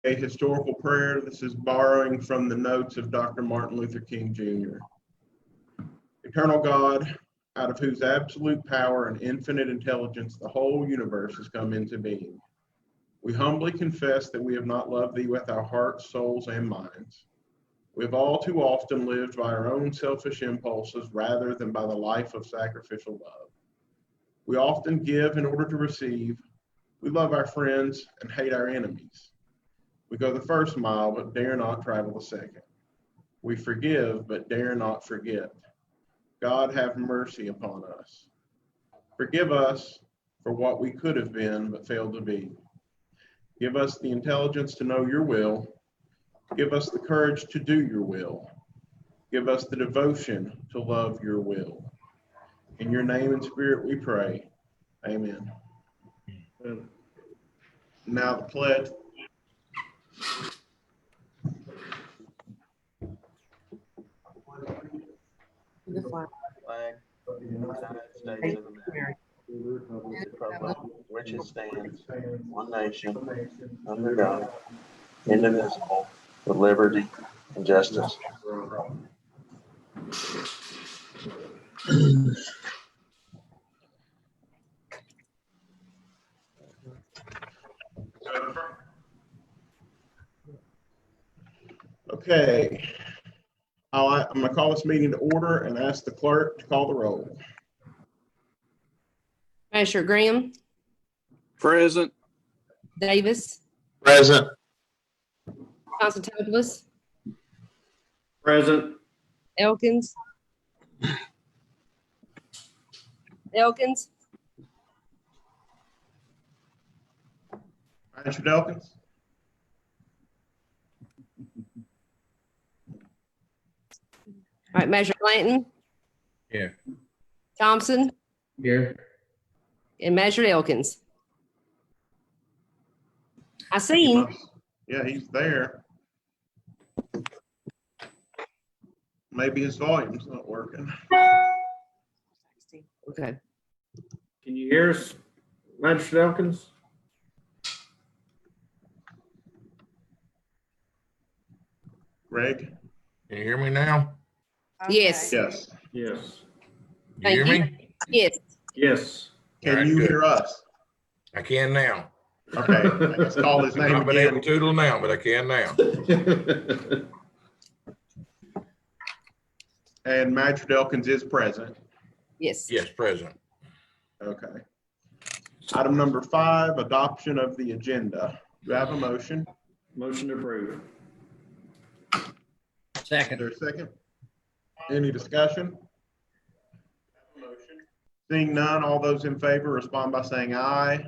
A historical prayer. This is borrowing from the notes of Dr. Martin Luther King Jr. Eternal God, out of whose absolute power and infinite intelligence the whole universe has come into being, we humbly confess that we have not loved thee with our hearts, souls, and minds. We have all too often lived by our own selfish impulses rather than by the life of sacrificial love. We often give in order to receive. We love our friends and hate our enemies. We go the first mile, but dare not travel the second. We forgive, but dare not forget. God, have mercy upon us. Forgive us for what we could have been, but failed to be. Give us the intelligence to know your will. Give us the courage to do your will. Give us the devotion to love your will. In your name and spirit we pray. Amen. Now the pledge. The flag of the United States of America, which it stands, one nation, under God, indivisible, with liberty and justice for all. Okay. I'm going to call this meeting to order and ask the clerk to call the roll. Commissioner Graham, Present. Davis, Present. Constantopoulos, Present. Elkins, Richard Elkins. all right, Measure Blanton. Here. Thompson Here. and Measure Elkins. I see him. Yeah, he's there. Maybe his volume's not working. Okay. Can you hear us, Magistrate Elkins? Greg? Can you hear me now? Yes. Yes. Yes. You Thank hear you. me? Yes. Yes. Can All right, you good. hear us? I can now. Okay, let's call his name I've been able again. to toodle now, but I can now. And Magistrate Elkins is present. Yes. Yes, present. Okay. Item number 5, adoption of the agenda. Do I have a motion? Motion approved. Is Second. there a second? Any discussion? Seeing none, all those in favor respond by saying aye.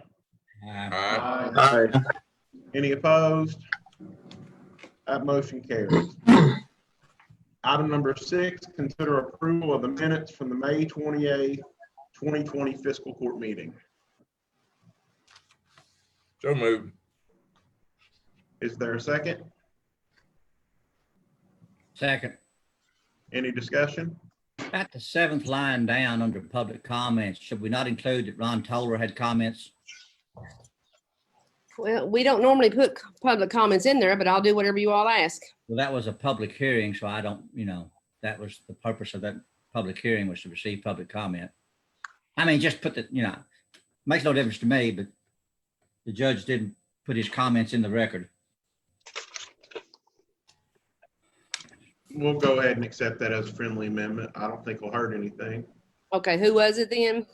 Aye. Any opposed? That motion carries. Item number 6, consider approval of the minutes from the May 28th, 2020 fiscal court meeting. So moved. Is there a second? Second. Any discussion? At the 7th line down under public comments, should we not include that Ron Toller had comments? Well, we don't normally put public comments in there, but I'll do whatever you all ask. Well, that was a public hearing, so I don't, that was the purpose of that public hearing, was to receive public comment. I mean, just put the, makes no difference to me, but the judge didn't put his comments in the record. We'll go ahead and accept that as a friendly amendment. I don't think it'll hurt anything. Okay, who was it then?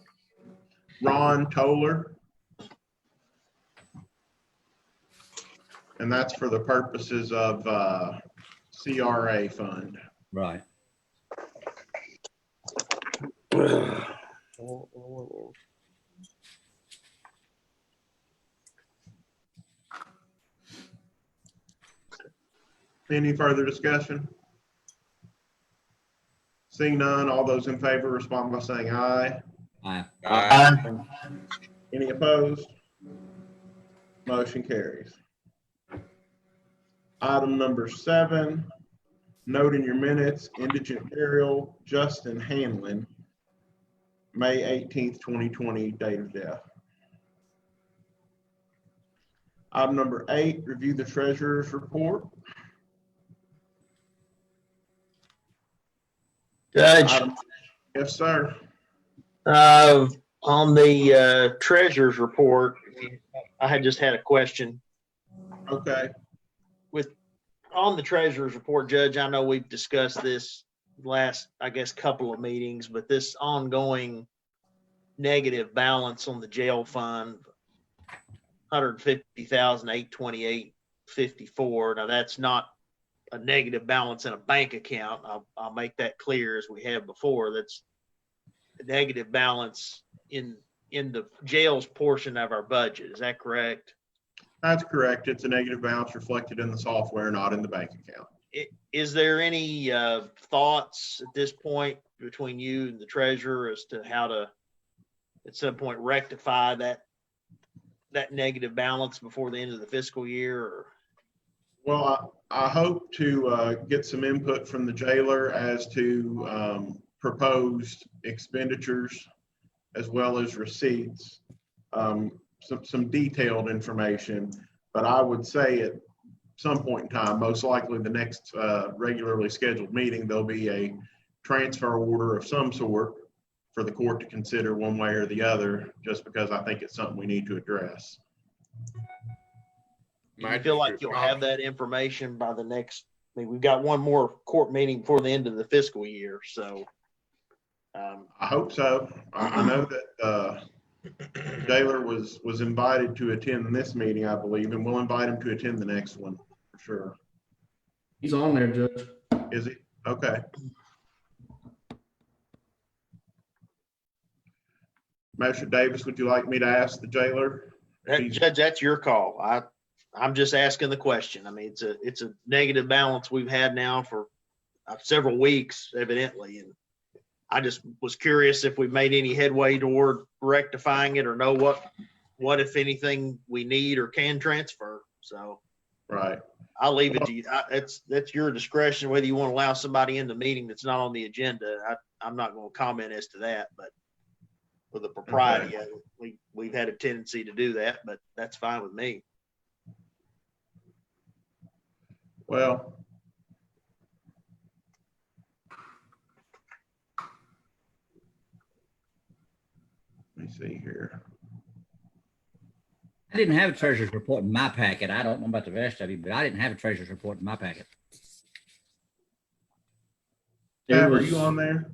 Ron Toller. And that's for the purposes of CRA fund. Right. Any further discussion? Seeing none, all those in favor respond by saying aye. Aye. Aye. Any opposed? Motion carries. Item number 7, note in your minutes, indigent burial, Justin Hanlon, May 18th, 2020, date of death. Item number 8, review the treasurer's report. Judge, Item- Yes, sir. on the treasurer's report, I had just had a question. Okay. On the treasurer's report, Judge, I know we've discussed this last, I guess, couple of meetings, but this ongoing negative balance on the jail fund, 150,828.54. Now, that's not a negative balance in a bank account. I'll make that clear, as we have before. That's a negative balance in the jail's portion of our budget. Is that correct? That's correct. It's a negative balance reflected in the software, not in the bank account. Is there any thoughts at this point between you and the treasurer as to how to, at some point, rectify that negative balance before the end of the fiscal year? Or? Well, I hope to get some input from the jailer as to proposed expenditures as well as receipts, some detailed information. But I would say at some point in time, most likely the next regularly scheduled meeting, there'll be a transfer order of some sort for the court to consider one way or the other, just because I think it's something we need to address. Do you feel like you'll have that information by the next, I mean, we've got one more court meeting before the end of the fiscal year, so. I hope so. I know that jailer was invited to attend this meeting, I believe, and we'll invite him to attend the next one for sure. He's on there, Judge. Is he? Okay. Magistrate Davis, would you like me to ask the jailer? Judge, that's your call. I'm just asking the question. I mean, it's a negative balance we've had now for several weeks, evidently, and I just was curious if we made any headway toward rectifying it, or know what if anything we need or can transfer. So, Right. I'll leave it to you. That's your discretion whether you want to allow somebody in the meeting that's not on the agenda. I'm not going to comment as to that, but for the propriety of it, we've had a tendency to do that, but that's fine with me. Well, let me see here. I didn't have a treasurer's report in my packet. I don't know about the rest of you, but I didn't have a treasurer's report in my packet. Tab, are you on there?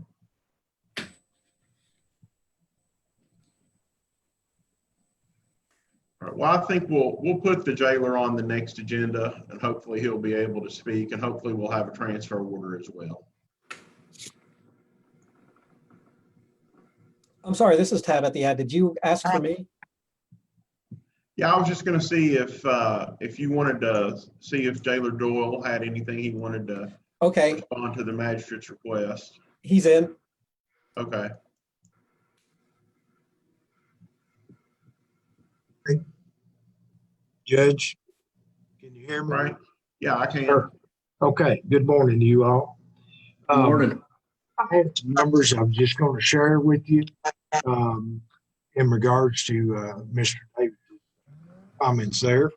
All right, well, I think we'll put the jailer on the next agenda, and hopefully he'll be able to speak, and hopefully we'll have a transfer order as well. I'm sorry, this is Tab at the ad. Did you ask for me? Yeah, I was just going to see if you wanted to see if Jailer Doyle had anything he wanted to Okay, respond to the magistrate's request. he's in. Okay. Judge, can you hear me? Right. Yeah, I can. Sure. Okay, good morning to you all. Good morning. I had some numbers I was just going to share with you in regards to Mr. Davis' comments there.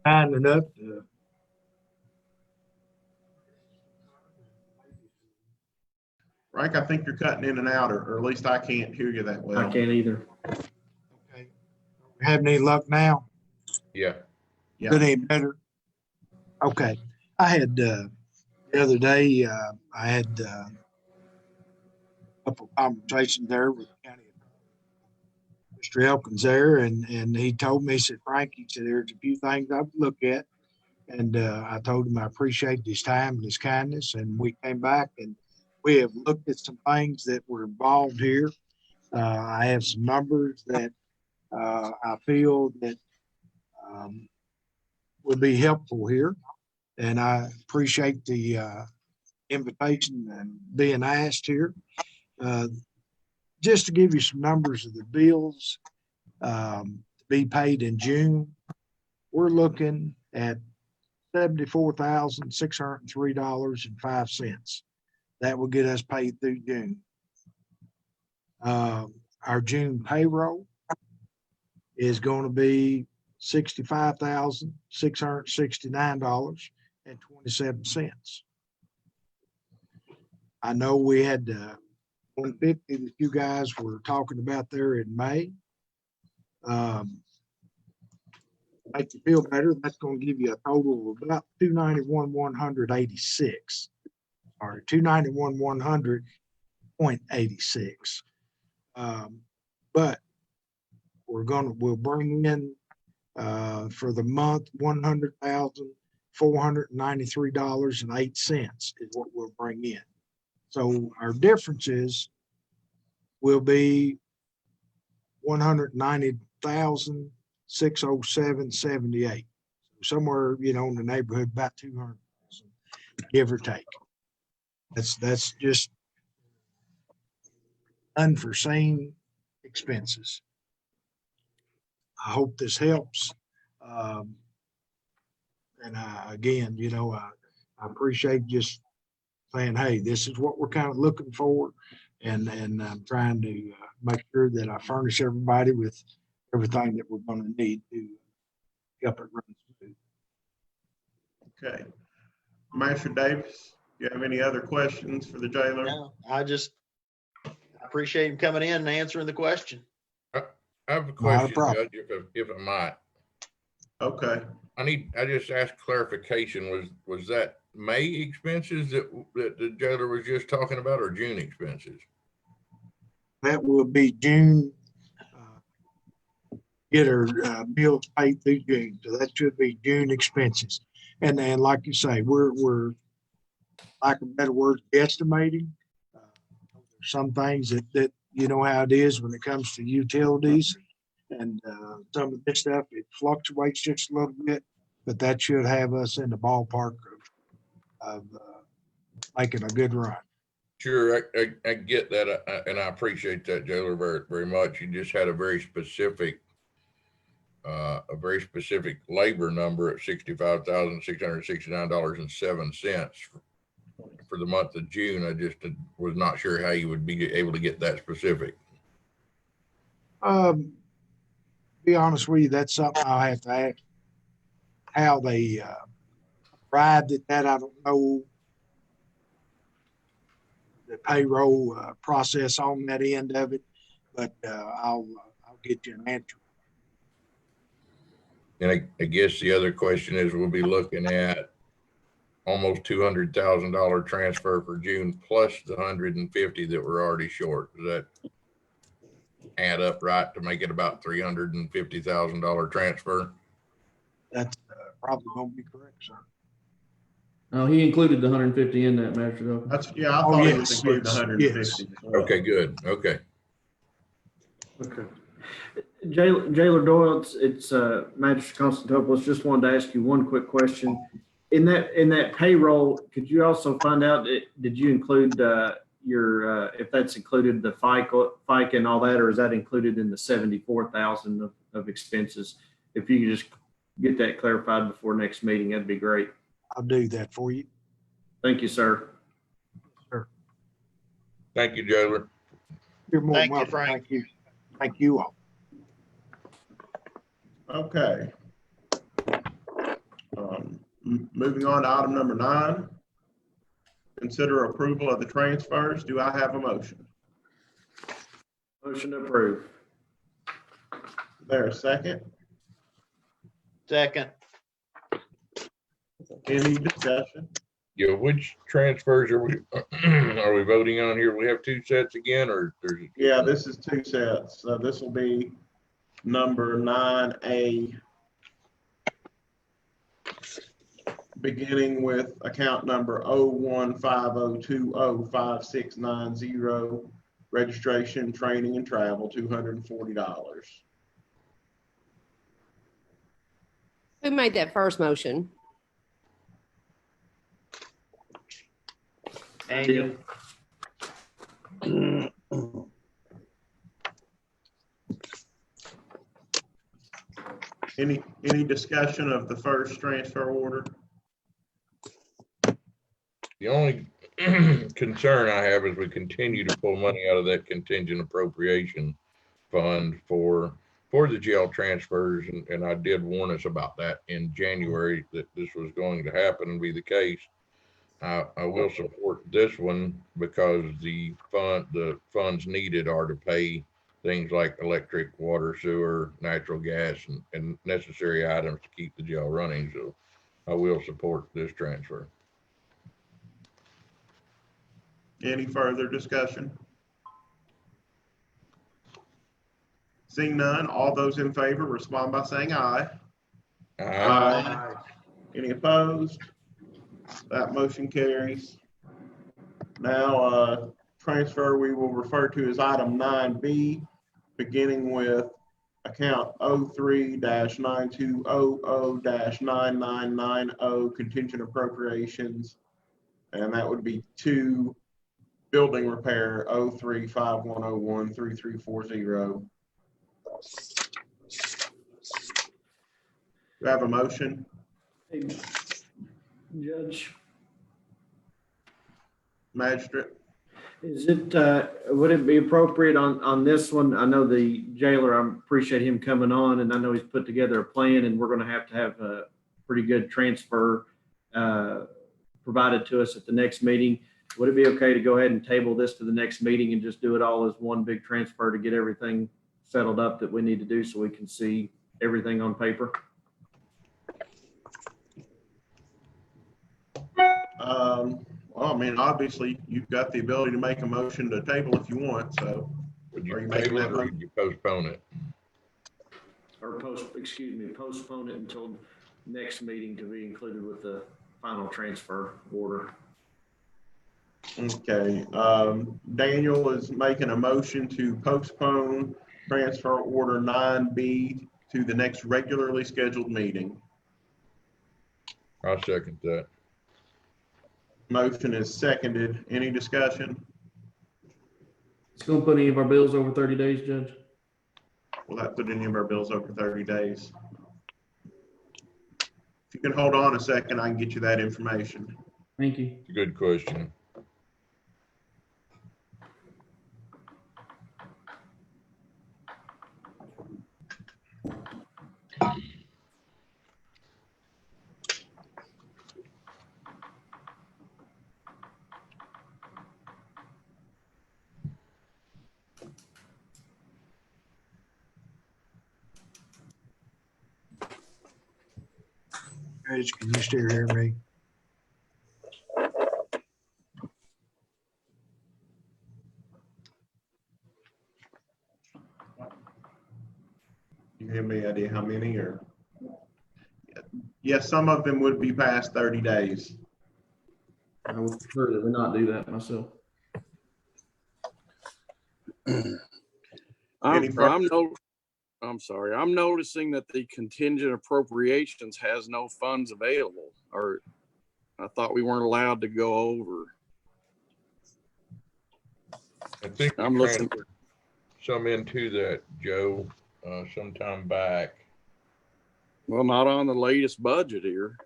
Kind enough to Frank, I think you're cutting in and out, or at least I can't hear you that well. I can't either. okay. Have any luck now? Yeah. Yeah. Good, any better? Okay. I had the other day, I had a couple of conversations there with County Mr. Elkins there, and he told me, he said, Frank, he said, there's a few things I would look at. And I told him I appreciate his time and his kindness. And we came back and we have looked at some things that were involved here. I have some numbers that I feel that would be helpful here. And I appreciate the invitation and being asked here. Just to give you some numbers of the bills to be paid in June, we're looking at $74,603.05. That will get us paid through June. Our June payroll is going to be $65,669.27. I know we had 150 that you guys were talking about there in May. Make you feel better, that's going to give you a total of about 291,186, or 291,100.86. But we'll bring in for the month $100,493.08 is what we'll bring in. So our differences will be 190,607.78. Somewhere, in the neighborhood about 200,000, give or take. That's just unforeseen expenses. I hope this helps. And again, I appreciate just saying, hey, this is what we're kind of looking for. And I'm trying to make sure that I furnish everybody with everything that we're going to need to help it run smooth. Okay. Master Davis, do you have any other questions for the jailer? No, I appreciate him coming in and answering the question. I have a Not a question, problem. Judge, if I might. Okay. I just asked clarification. Was that May expenses that the jailer was just talking about, or June expenses? That will be June. Get her bills paid through June. So that should be June expenses. And then, like you say, we're like a better word, estimating. Some things that you know how it is when it comes to utilities and some of this stuff, it fluctuates just a little bit, but that should have us in the ballpark of making a good run. Sure, I get that, and I appreciate that, jailer, very, very much. You just had a very specific labor number at $65,669.07 for the month of June. I just was not sure how you would be able to get that specific. Be honest with you, that's something I'll have to ask how they arrived at that. I don't know the payroll process on that end of it, but I'll get you an answer. And I guess the other question is, we'll be looking at almost $200,000 transfer for June plus the 150 that we're already short. Does that add up right to make it about $350,000 transfer? That's probably going to be correct, sir. Oh, he included the 150 in that, Master Doe. I thought it was including 150. Okay, good. Okay. Okay. Jailer Doyle, it's Magistrate Constantopoulos. Just wanted to ask you one quick question. In that payroll, could you also find out, did you include your if that's included the FICA and all that, or is that included in the 74,000 of expenses? If you could just get that clarified before next meeting, that'd be great. I'll do that for you. Thank you, sir. Sure. Thank you, jailer. You're more Thank you, welcome. Frank. Thank you. Thank you all. Okay. Moving on to item number 9. Consider approval of the transfers. Do I have a motion? Motion to approve. Is there a second? Second. Any discussion? Yeah, which transfers are we voting on here? We have 2 sets again, or there's? Yeah, this is 2 sets. So this will be number 9A, beginning with account number 015020560, registration, training, and travel, $240. Who made that first motion? Daniel. Any discussion of the first transfer order? The only concern I have is we continue to pull money out of that contingent appropriation fund for the jail transfers. And I did warn us about that in January, that this was going to happen and be the case. I will support this one because the funds needed are to pay things like electric, water, sewer, natural gas, and necessary items to keep the jail running. So I will support this transfer. Any further discussion? Seeing none, all those in favor respond by saying aye. Aye. Any opposed? That motion carries. Now, transfer we will refer to as item 9B, beginning with account 03-9200-9990 contingent appropriations. And that would be to building repair 03-5101-3340. Do I have a motion? Hey, Judge, Magistrate? is it, would it be appropriate on this one? I know the jailer, I appreciate him coming on, and I know he's put together a plan, and we're going to have a pretty good transfer provided to us at the next meeting. Would it be okay to go ahead and table this to the next meeting and just do it all as one big transfer to get everything settled up that we need to do so we can see everything on paper? Well, I mean, obviously, you've got the ability to make a motion to table if you want, so. Would Are you you making table it that or would you postpone it? Or postpone it until next meeting to be included with the final transfer order. Okay, Daniel is making a motion to postpone transfer order 9B to the next regularly scheduled meeting. I'll second that. Motion is seconded. Any discussion? It's gonna put any of our bills over 30 days, Judge? Will that put any of our bills over 30 days? If you can hold on a second, I can get you that information. Thank you. It's a good question. Reg, can you still hear me? You have any idea how many or? Yes, some of them would be past 30 days. I would prefer that we not do that myself. Any further- I'm sorry. I'm noticing that the contingent appropriations has no funds available, or I thought we weren't allowed to go over. I think we I'm looking. transferred some into that, Joe, sometime back. Well, not on the latest budget here.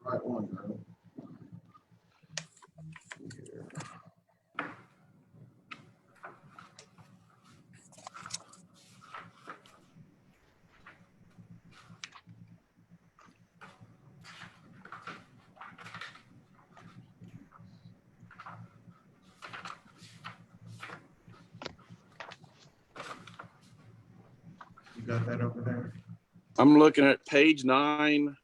Right one, though. You got that over there? I'm looking at page 9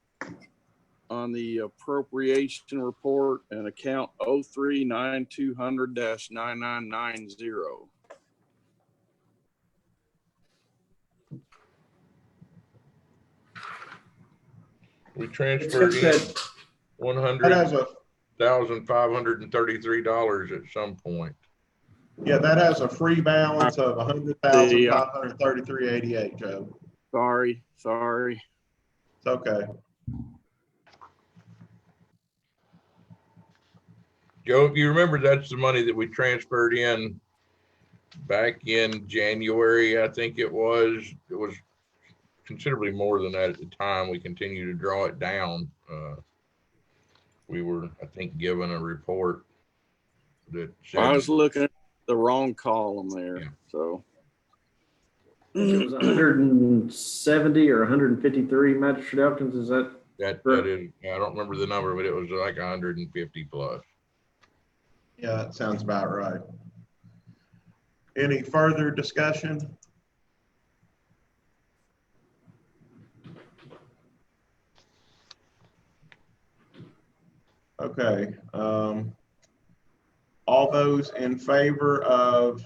on the appropriation report and account 03-9200-9990. We transferred in That has a, $100,533 at some point. yeah, that has a free balance of $100,533.88, Joe. Sorry. It's okay. Joe, if you remember, that's the money that we transferred in back in January, I think it was. It was considerably more than that at the time. We continue to draw it down. we were, I think, given a report that I said, was looking at the wrong column there, Yeah. so. I think it was 170 or 153 Magistrate Elkins. Is that? that is, I don't remember the number, but it was like 150 plus. Yeah, that sounds about right. Any further discussion? Okay, all those in favor of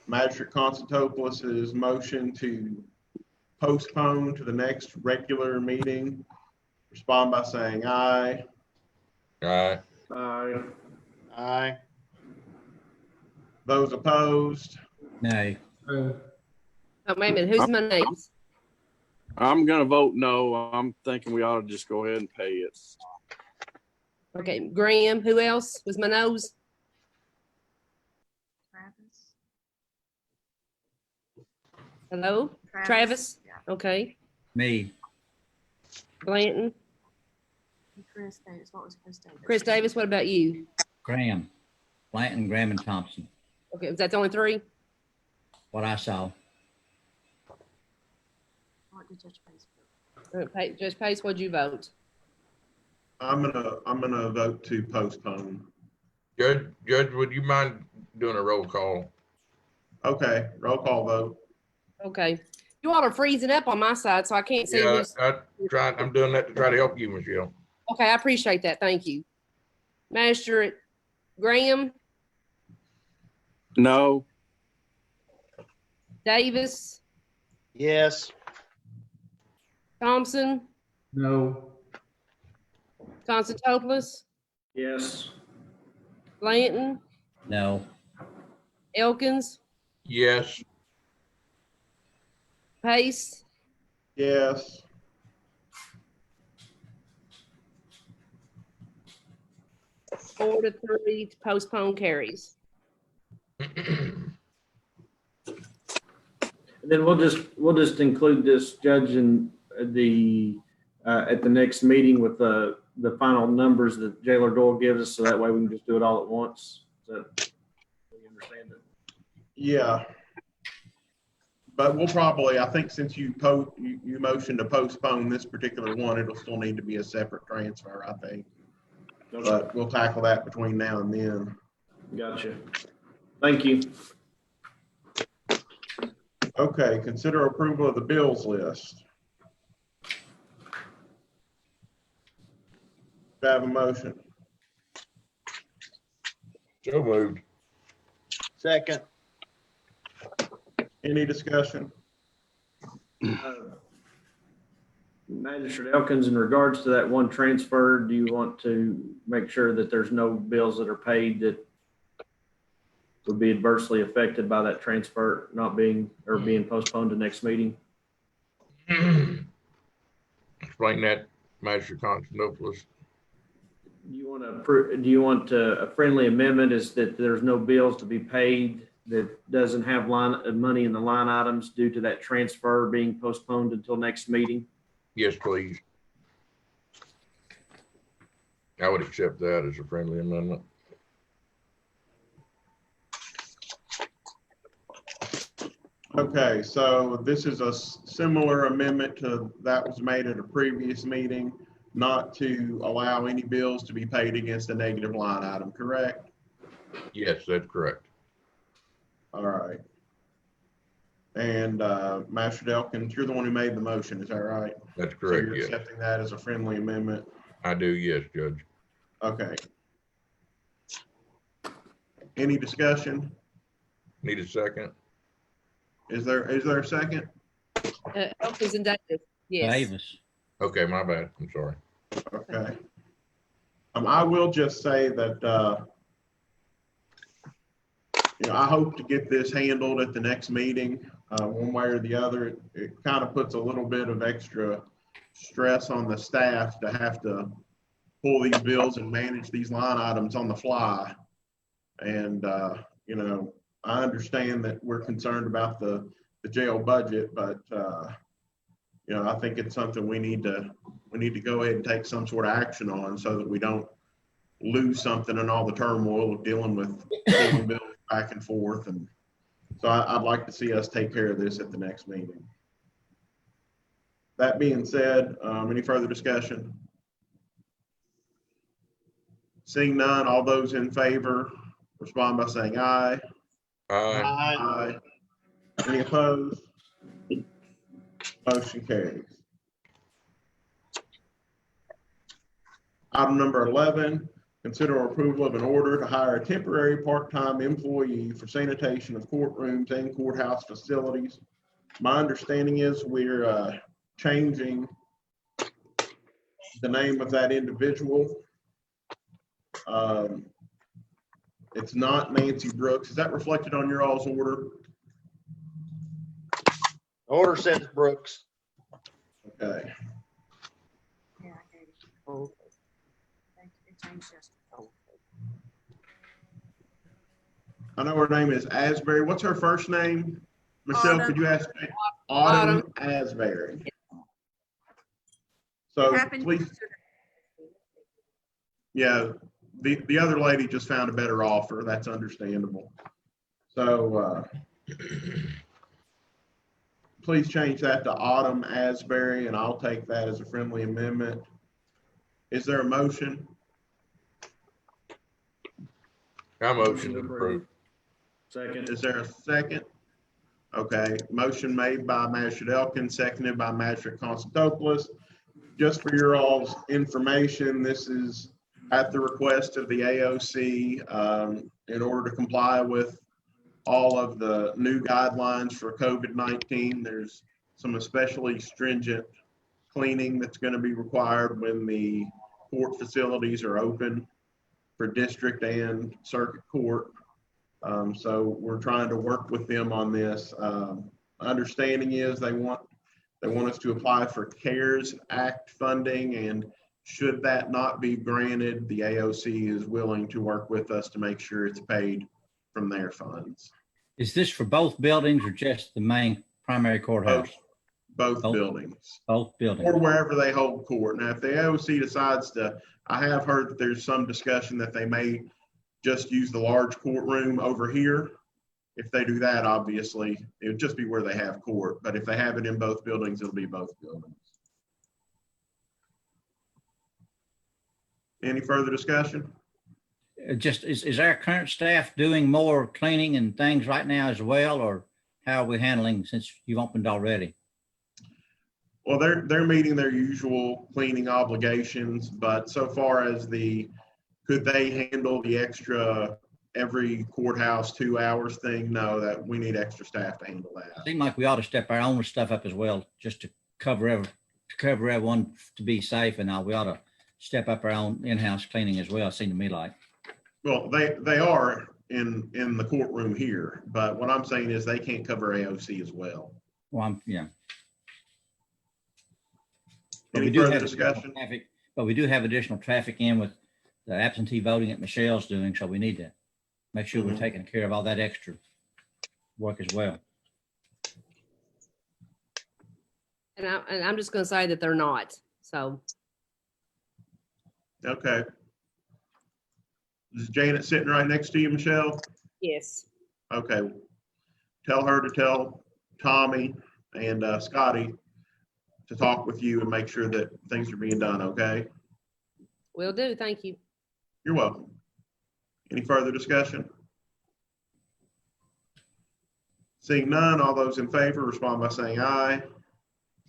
Magistrate Constantopoulos's motion to postpone to the next regular meeting, respond by saying aye. Aye. Aye. Those opposed? Nay. Oh, wait a minute, who's my names? I'm gonna vote no. I'm thinking we ought to just go ahead and pay it. Okay, Graham, who else was my nose? Hello? Travis? Okay. Me. Blanton? Chris Davis. What was Chris Davis? Chris Davis, what about you? Graham. Blanton, Graham, and Thompson. Okay, was that the only three? What I saw. What did Judge Pace vote? Judge Pace, what'd you vote? I'm gonna vote to postpone. Judge, would you mind doing a roll call? Okay, roll call vote. Okay. You all are freezing up on my side, so I can't see Yeah, who's. I'm doing that to try to help you, Michelle. Okay, I appreciate that. Thank you. Magistrate Graham, No. Davis, Yes. Thompson, No. Constantopoulos, Yes. Blanton, No. Elkins, Yes. Pace, Yes. Four to three to postpone carries. And then we'll just include this, Judge, in the at the next meeting with the final numbers that Jailer Doyle gives us, so that way we can just do it all at once. So you understand it? Yeah. But we'll probably, I think since you motioned to postpone this particular one, it'll still need to be a separate transfer, I think. But we'll tackle that between now and then. Gotcha. Thank you. Okay, consider approval of the bills list. Do I have a motion? So moved. Second. Any discussion? Magistrate Elkins, in regards to that one transfer, do you want to make sure that there's no bills that are paid that would be adversely affected by that transfer not being or being postponed to next meeting? Explain that, Magistrate Constantopoulos. Do you want a friendly amendment is that there's no bills to be paid that doesn't have money in the line items due to that transfer being postponed until next meeting? Yes, please. I would accept that as a friendly amendment. Okay, so this is a similar amendment to that was made at a previous meeting, not to allow any bills to be paid against a negative line item, correct? Yes, that's correct. All right. And Master Elkins, you're the one who made the motion, is that right? That's So correct, you're yes. accepting that as a friendly amendment? I do, yes, Judge. Okay. Any discussion? Need a second? Is there a second? Elkins and Davis, yes. Davis. Okay, my bad. I'm sorry. Okay. I will just say that, I hope to get this handled at the next meeting, one way or the other. It kind of puts a little bit of extra stress on the staff to have to pull these bills and manage these line items on the fly. And, I understand that we're concerned about the jail budget, but, I think it's something we need to go ahead and take some sort of action on so that we don't lose something in all the turmoil of dealing with pulling bills back and forth. And so I'd like to see us take care of this at the next meeting. That being said, any further discussion? Seeing none, all those in favor respond by saying aye. Aye. Aye. Any opposed? Motion carries. Item number 11, consider approval of an order to hire a temporary part-time employee for sanitation of courtrooms and courthouse facilities. My understanding is we're changing the name of that individual. It's not Nancy Brooks. Is that reflected on your all's order? Order says Brooks. Okay. Yeah, I gave it. Oh. It changed yesterday. I know her name is Asbury. What's her first name? Michelle, Autumn. could you ask? Autumn Asbury. So Happened please, yesterday. yeah, the other lady just found a better offer. That's understandable. So please change that to Autumn Asbury, and I'll take that as a friendly amendment. Is there a motion? I motion to approve. Second. Is there a second? Okay, motion made by Magistrate Elkins, seconded by Magistrate Constantopoulos. Just for your all's information, this is at the request of the AOC in order to comply with all of the new guidelines for COVID-19. There's some especially stringent cleaning that's going to be required when the court facilities are open for district and circuit court. So we're trying to work with them on this. Understanding is they want us to apply for CARES Act funding, and should that not be granted, the AOC is willing to work with us to make sure it's paid from their funds. Is this for both buildings or just the main primary courthouse? Both buildings. Both buildings. Or wherever they hold court. Now, if the AOC decides to, I have heard that there's some discussion that they may just use the large courtroom over here. If they do that, obviously, it would just be where they have court. But if they have it in both buildings, it'll be both buildings. Any further discussion? Just, is our current staff doing more cleaning and things right now as well, or how are we handling since you've opened already? Well, they're meeting their usual cleaning obligations, but so far as could they handle the extra every courthouse 2 hours thing? No, that we need extra staff to handle that. Seems like we ought to step our own stuff up as well, just to cover everyone to be safe, and all. We ought to step up our own in-house cleaning as well. It seemed to me like. Well, they are in the courtroom here, but what I'm saying is they can't cover AOC as well. Well, yeah. Any further discussion? But we do have additional traffic in with the absentee voting that Michelle's doing, so we need to make sure we're taking care of all that extra work as well. And I'm just going to say that they're not. So. Okay. Is Janet sitting right next to you, Michelle? Yes. Okay. Tell her to tell Tommy and Scotty to talk with you and make sure that things are being done, okay? Will do. Thank you. You're welcome. Any further discussion? Seeing none, all those in favor respond by saying aye.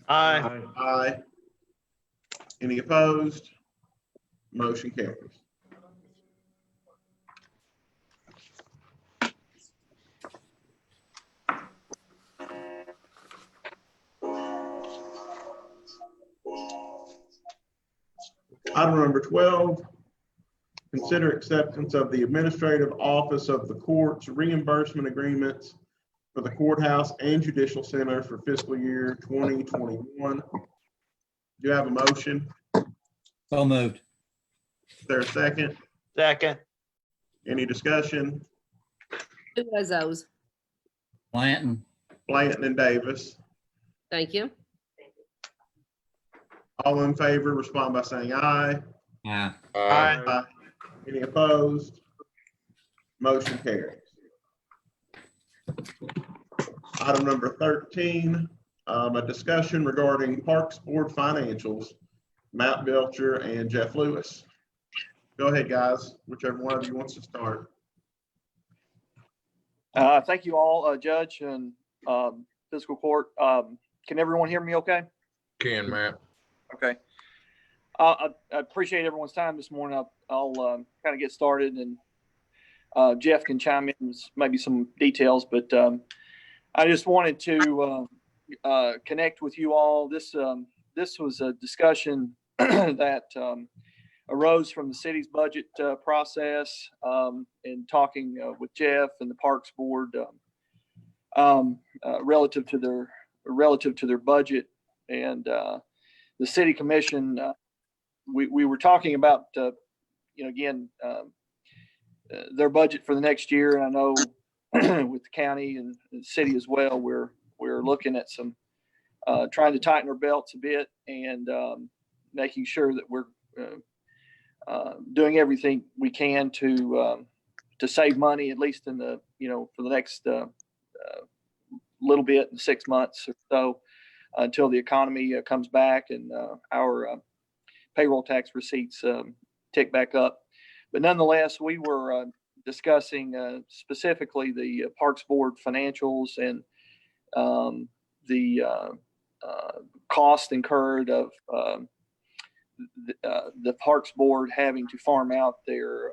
Aye. Aye. Any opposed? Motion carries. Item number 12, consider acceptance of the Administrative Office of the Courts reimbursement agreements for the courthouse and judicial center for fiscal year 2021. Do you have a motion? So moved. Is there a second? Second. Any discussion? Who has those? Blanton. Blanton and Davis. Thank you. All in favor, respond by saying aye. Aye. Aye. Any opposed? Motion carries. Item number 13, a discussion regarding Parks Board financials, Matt Belcher and Jeff Lewis. Go ahead, guys, whichever one of you wants to start. Thank you all, Judge and Fiscal Court. Can everyone hear me okay? Can, Matt. Okay. I appreciate everyone's time this morning. I'll kind of get started, and Jeff can chime in with maybe some details, but I just wanted to connect with you all. This was a discussion that arose from the city's budget process and talking with Jeff and the Parks Board relative to their budget, and the City Commission. We were talking about again their budget for the next year, and I know with the county and the city as well, we're looking at some trying to tighten our belts a bit and making sure that we're doing everything we can to save money, at least in the for the next little bit, in 6 months or so, until the economy comes back and our payroll tax receipts tick back up. But nonetheless, we were discussing specifically the Parks Board financials and the cost incurred of the Parks Board having to farm out their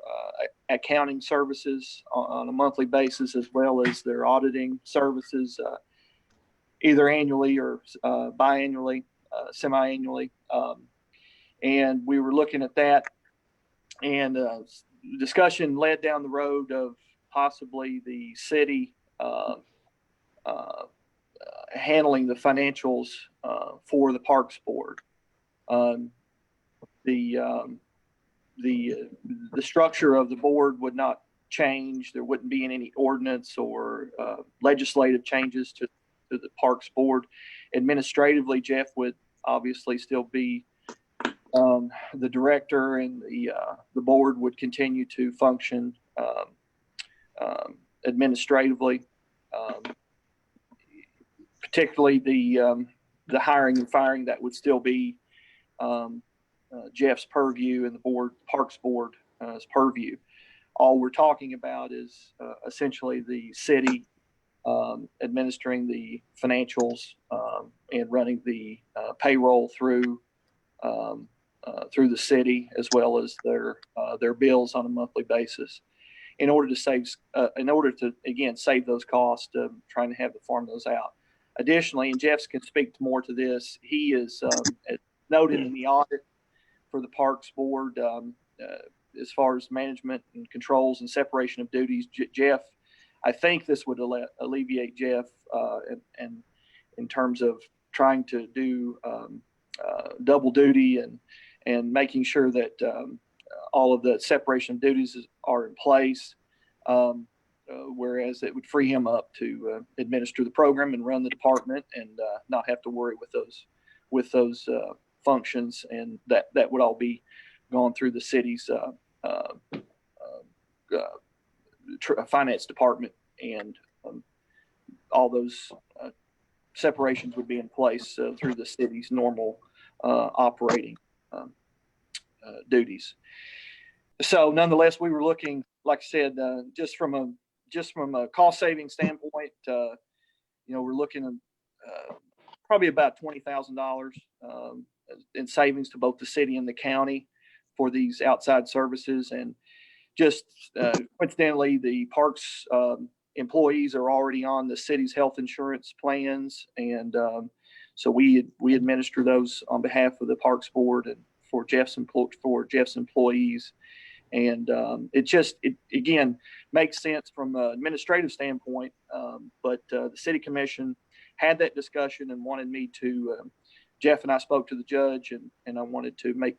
accounting services on a monthly basis, as well as their auditing services, either annually or biannually, semi-annually. And we were looking at that, and discussion led down the road of possibly the city handling the financials for the Parks Board. The structure of the board would not change. There wouldn't be any ordinance or legislative changes to the Parks Board. Administratively, Jeff would obviously still be the director, and the board would continue to function administratively. Particularly the hiring and firing, that would still be Jeff's purview, and the Parks Board's purview. All we're talking about is essentially the city administering the financials and running the payroll through the city, as well as their bills on a monthly basis, in order to again save those costs of trying to have to farm those out. Additionally, and Jeff can speak more to this, he is noted in the audit for the Parks Board as far as management and controls and separation of duties. Jeff, I think this would alleviate Jeff and in terms of trying to do double duty and making sure that all of the separation of duties are in place. Whereas it would free him up to administer the program and run the department and not have to worry with those functions, and that would all be gone through the city's finance department, and all those separations would be in place through the city's normal operating duties. So nonetheless, we were looking, like I said, just from a cost saving standpoint, we're looking at probably about $20,000 in savings to both the city and the county for these outside services. And just coincidentally, the parks employees are already on the city's health insurance plans, and so we administer those on behalf of the Parks Board and for Jeff's employees. And it again makes sense from an administrative standpoint, but the City Commission had that discussion and wanted me to, Jeff and I spoke to the judge, and I wanted to make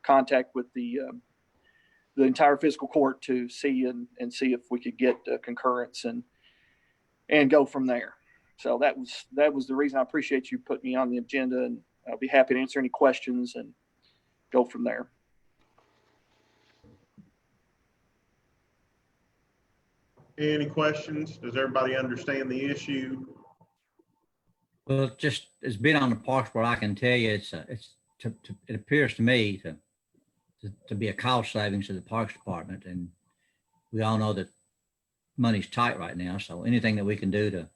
contact with the entire fiscal court to see and see if we could get concurrence and go from there. So that was the reason. I appreciate you putting me on the agenda, and I'll be happy to answer any questions and go from there. Any questions? Does everybody understand the issue? Well, just it's been on the Parks Board. I can tell you, it appears to me to be a cost savings to the Parks Department, and we all know that money's tight right now. So anything that we can do to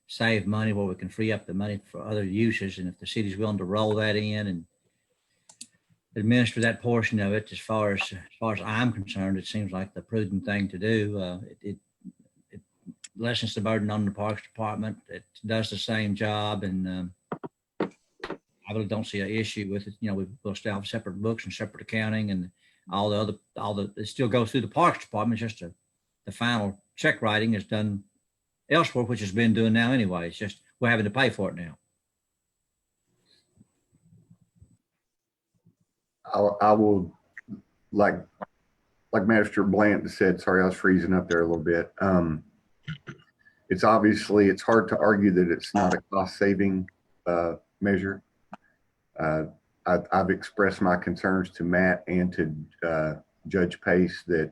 save money where we can free up the money for other uses, and if the city's willing to roll that in and administer that portion of it, as far as I'm concerned, it seems like the prudent thing to do. It lessens the burden on the Parks Department. It does the same job, and I really don't see an issue with it. We'll still have separate books and separate accounting, and it still goes through the Parks Department. Just the final check writing is done elsewhere, which has been doing now anyway. It's just we're having to pay for it now. I will, like Master Bland said, sorry, I was freezing up there a little bit. It's hard to argue that it's not a cost saving measure. I've expressed my concerns to Matt and to Judge Pace that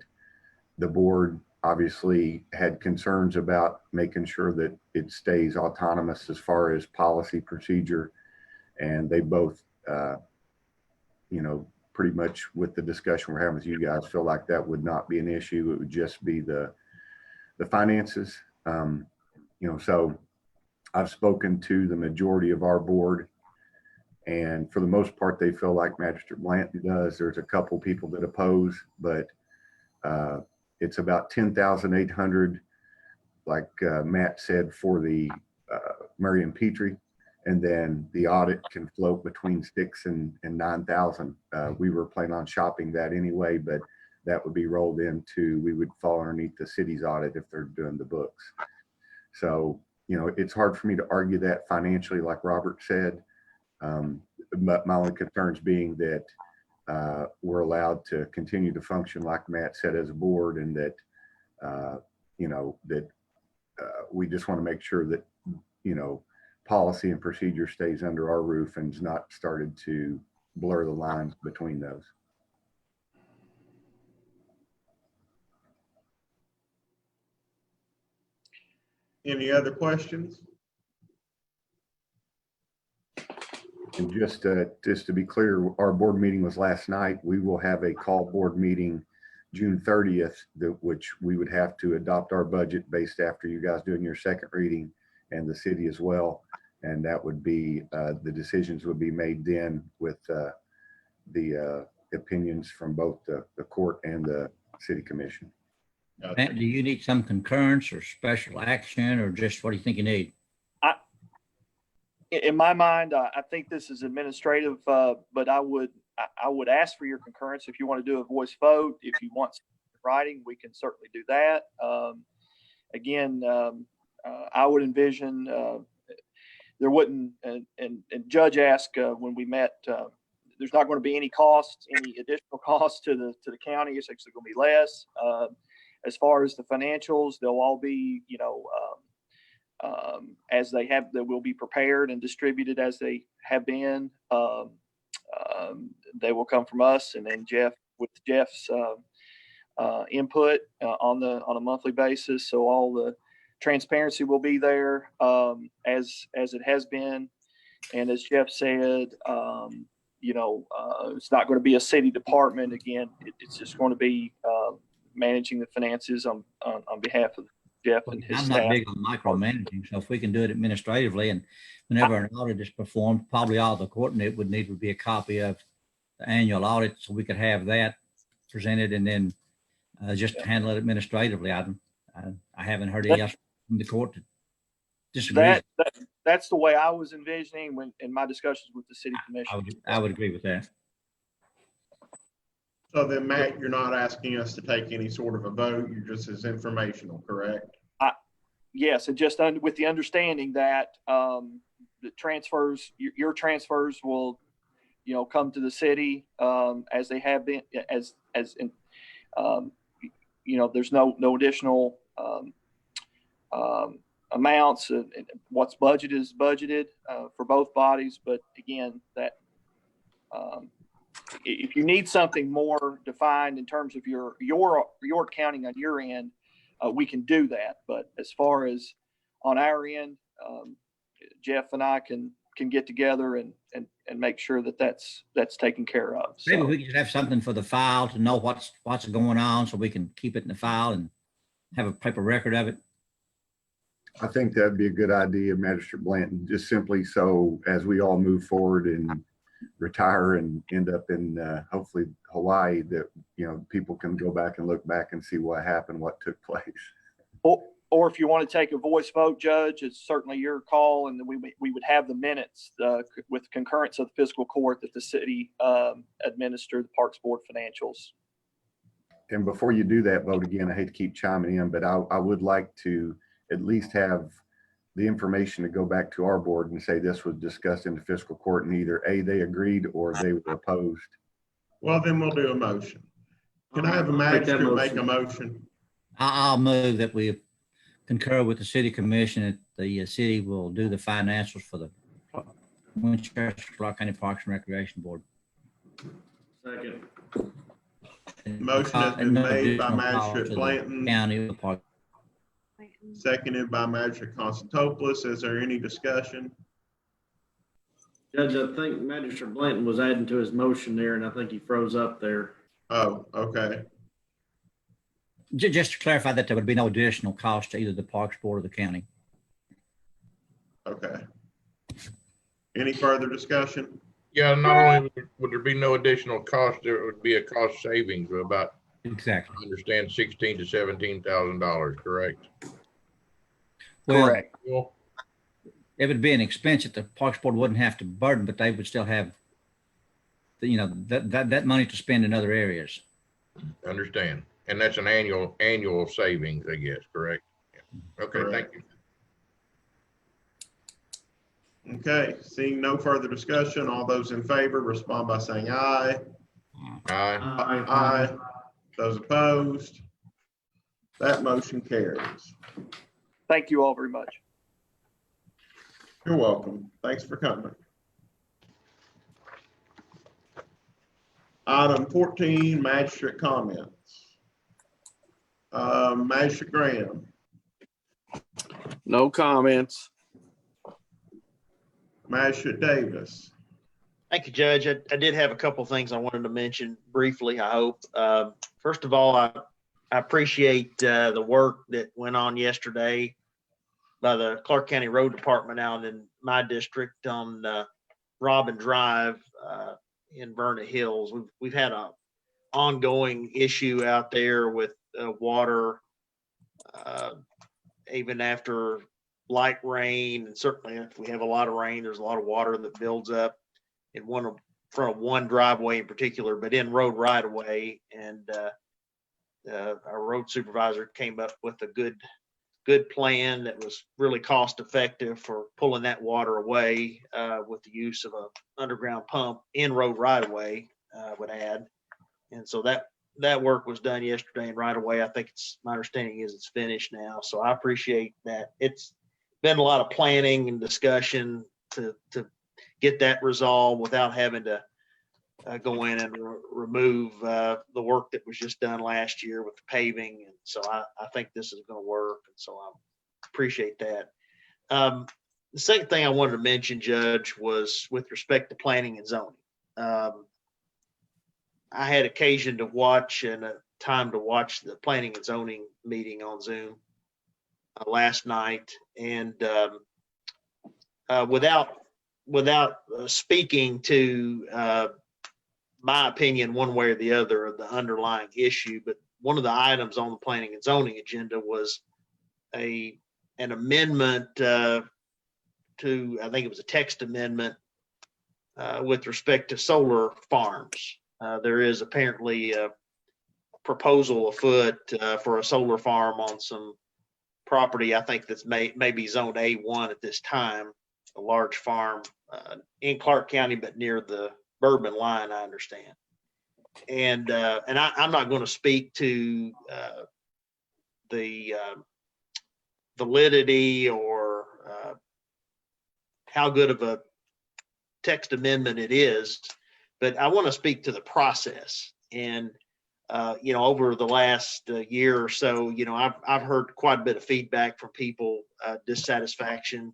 the board obviously had concerns about making sure that it stays autonomous as far as policy procedure. And they both, pretty much with the discussion we're having with you guys, feel like that would not be an issue. It would just be the finances. So I've spoken to the majority of our board, and for the most part, they feel like Magistrate Blanton does. There's a couple people that oppose, but it's about 10,800, like Matt said, for the Marion Petrie, and then the audit can float between 6,000 and 9,000. We were planning on shopping that anyway, but that would be rolled into, we would fall underneath the city's audit if they're doing the books. So, it's hard for me to argue that financially, like Robert said. But my only concerns being that we're allowed to continue to function, like Matt said, as a board, and that, we just want to make sure that, policy and procedure stays under our roof and is not started to blur the lines between those. Any other questions? And just to be clear, our board meeting was last night. We will have a call board meeting June 30th, which we would have to adopt our budget based after you guys doing your second reading, and the city as well. And that would be, the decisions would be made then with the opinions from both the court and the city commission. Matt, do you need some concurrence or special action, or just what do you think you need? In my mind, I think this is administrative, but I would ask for your concurrence if you want to do a voice vote. If you want writing, we can certainly do that. Again, I would envision there wouldn't, and Judge asked when we met, there's not going to be any additional cost to the county. It's actually going to be less. As far as the financials, they'll all be, as they will be prepared and distributed as they have been. They will come from us, and then Jeff's input on a monthly basis. So all the transparency will be there as it has been. And as Jeff said, it's not going to be a city department. Again, it's just going to be managing the finances on behalf of Jeff and his I'm staff. not big on micromanaging, so if we can do it administratively, and whenever an audit is performed, probably all the court would need would be a copy of the annual audit, so we could have that presented, and then just handle it administratively. I haven't heard any else from the court to disagree. That's the way I was envisioning in my discussions with the city commission. I would agree with that. So then, Matt, you're not asking us to take any sort of a vote. You're just as informational, correct? Yes, and just with the understanding that the transfers, your transfers will, come to the city as they have been, as in, there's no additional amounts. What's budgeted is budgeted for both bodies. But again, that if you need something more defined in terms of your accounting on your end, we can do that. But as far as on our end, Jeff and I can get together and make sure that that's taken care of. So, Maybe we could just have something for the file to know what's going on, so we can keep it in the file and have a paper record of it. I think that'd be a good idea, Magistrate Blanton, just simply so as we all move forward and retire and end up in hopefully Hawaii, that, you know, people can go back and look back and see what happened, what took place. or if you want to take a voice vote, Judge, it's certainly your call, and we would have the minutes with concurrence of the fiscal court that the city administer the Parks Board financials. And before you do that vote again, I hate to keep chiming in, but I would like to at least have the information to go back to our board and say this was discussed in the fiscal court, and either A, they agreed, or they were opposed. Well, then we'll do a motion. Can I have a magistrate make a motion? I'll move that we concur with the city commission that the city will do the financials for the Winchester Clark County Parks and Recreation Board. Second. Motion has been made by Magistrate Blanton, County Park. seconded by Magistrate Constantopoulos. Is there any discussion? Judge, I think Magistrate Blanton was adding to his motion there, and I think he froze up there. Oh, okay. Just to clarify that there would be no additional cost to either the Parks Board or the county. Okay. Any further discussion? Yeah, not only would there be no additional cost, there would be a cost savings of about, Exactly. I understand, $16,000 to $17,000, correct? Well, Correct. Well, it would be an expense that the Parks Board wouldn't have to burden, but they would still have, you know, that money to spend in other areas. understand. And that's an annual savings, I guess, correct? Yeah. Okay, thank Correct. you. Okay, seeing no further discussion, all those in favor respond by saying aye. Aye. Aye. Those opposed? That motion carries. Thank you all very much. You're welcome. Thanks for coming. Item 14, magistrate comments. Magistrate Graham. No comments. Magistrate Davis. Thank you, Judge. I did have a couple of things I wanted to mention briefly, I hope. First of all, I appreciate the work that went on yesterday by the Clark County Road Department out in my district on Robin Drive in Vernon Hills. We've had an ongoing issue out there with water, even after light rain, and certainly if we have a lot of rain, there's a lot of water that builds up in front of one driveway in particular, but in road right of way. And our road supervisor came up with a good plan that was really cost effective for pulling that water away with the use of an underground pump in road right of way, would add. And so that work was done yesterday and right away. I think my understanding is it's finished now. So I appreciate that. It's been a lot of planning and discussion to get that resolved without having to go in and remove the work that was just done last year with the paving. And so I think this is going to work. And so I appreciate that. The second thing I wanted to mention, Judge, was with respect to planning and zoning. I had occasion to watch and time to watch the planning and zoning meeting on Zoom last night, and without speaking to my opinion one way or the other of the underlying issue, but one of the items on the planning and zoning agenda was an amendment to, I think it was a text amendment with respect to solar farms. There is apparently a proposal afoot for a solar farm on some property, I think that's maybe zone A1 at this time, a large farm in Clark County, but near the Bourbon line, I understand. And I'm not going to speak to the validity or how good of a text amendment it is, but I want to speak to the process. And over the last year or so, I've heard quite a bit of feedback from people, dissatisfaction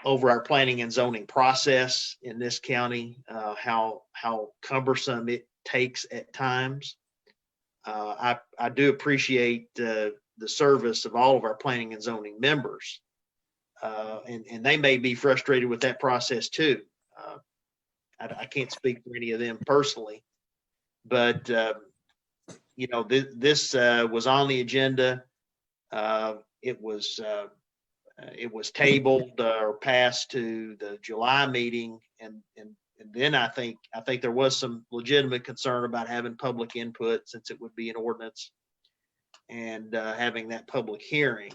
over our planning and zoning process in this county, how cumbersome it takes at times. I do appreciate the service of all of our planning and zoning members, and they may be frustrated with that process too. I can't speak for any of them personally, but this was on the agenda. It was tabled or passed to the July meeting, and then I think there was some legitimate concern about having public input, since it would be an ordinance, and having that public hearing.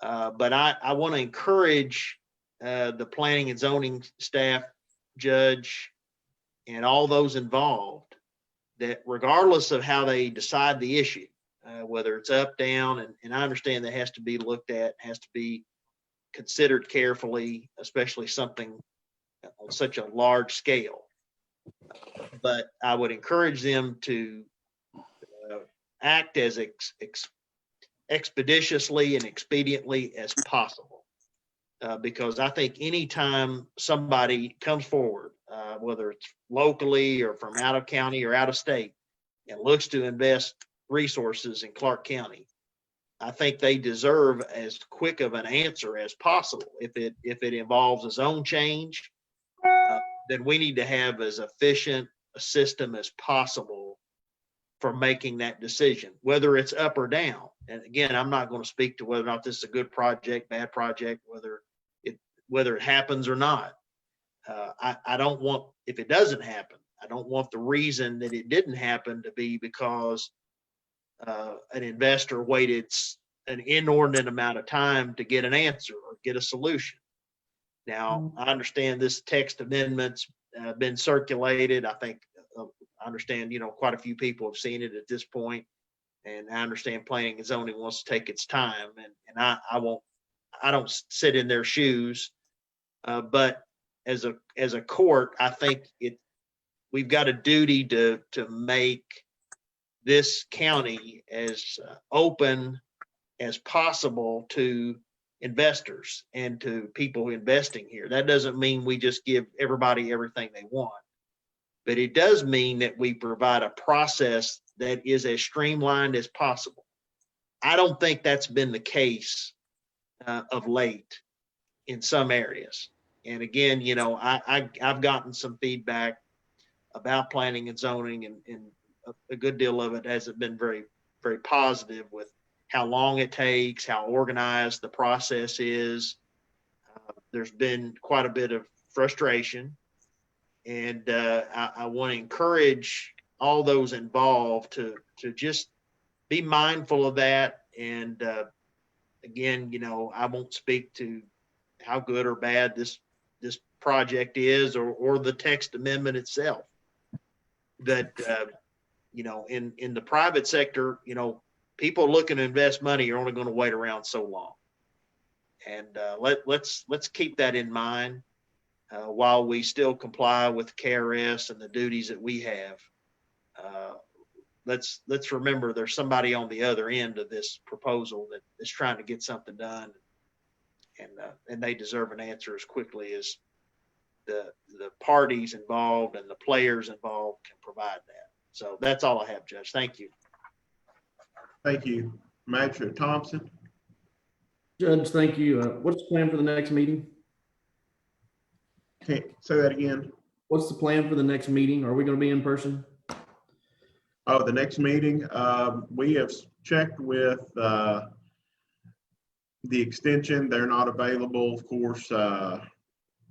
But I want to encourage the planning and zoning staff, judge, and all those involved, that regardless of how they decide the issue, whether it's up, down, and I understand that has to be looked at, has to be considered carefully, especially something on such a large scale. But I would encourage them to act as expeditiously and expediently as possible. Because I think anytime somebody comes forward, whether it's locally or from out of county or out of state, and looks to invest resources in Clark County, I think they deserve as quick of an answer as possible. If it involves a zone change, then we need to have as efficient a system as possible for making that decision, whether it's up or down. And again, I'm not going to speak to whether or not this is a good project, bad project, whether it happens or not. I don't want, if it doesn't happen, I don't want the reason that it didn't happen to be because an investor waited an inordinate amount of time to get an answer or get a solution. Now, I understand this text amendment's been circulated. I think I understand, quite a few people have seen it at this point, and I understand planning and zoning wants to take its time, and I don't sit in their shoes, but as a court, I think we've got a duty to make this county as open as possible to investors and to people investing here. That doesn't mean we just give everybody everything they want, but it does mean that we provide a process that is as streamlined as possible. I don't think that's been the case of late in some areas. And again, I've gotten some feedback about planning and zoning, and a good deal of it hasn't been very, very positive with how long it takes, how organized the process is. There's been quite a bit of frustration, and I want to encourage all those involved to just be mindful of that. And again, I won't speak to how good or bad this project is, or the text amendment itself. That in the private sector, people looking to invest money are only going to wait around so long. And let's keep that in mind while we still comply with KRS and the duties that we have. Let's remember there's somebody on the other end of this proposal that is trying to get something done, and they deserve an answer as quickly as the parties involved and the players involved can provide that. So that's all I have, Judge. Thank you. Thank you. Magistrate Thompson. Judge, thank you. What's the plan for the next meeting? Can't say that again. What's the plan for the next meeting? Are we going to be in person? Oh, the next meeting, we have checked with the extension. They're not available. Of course,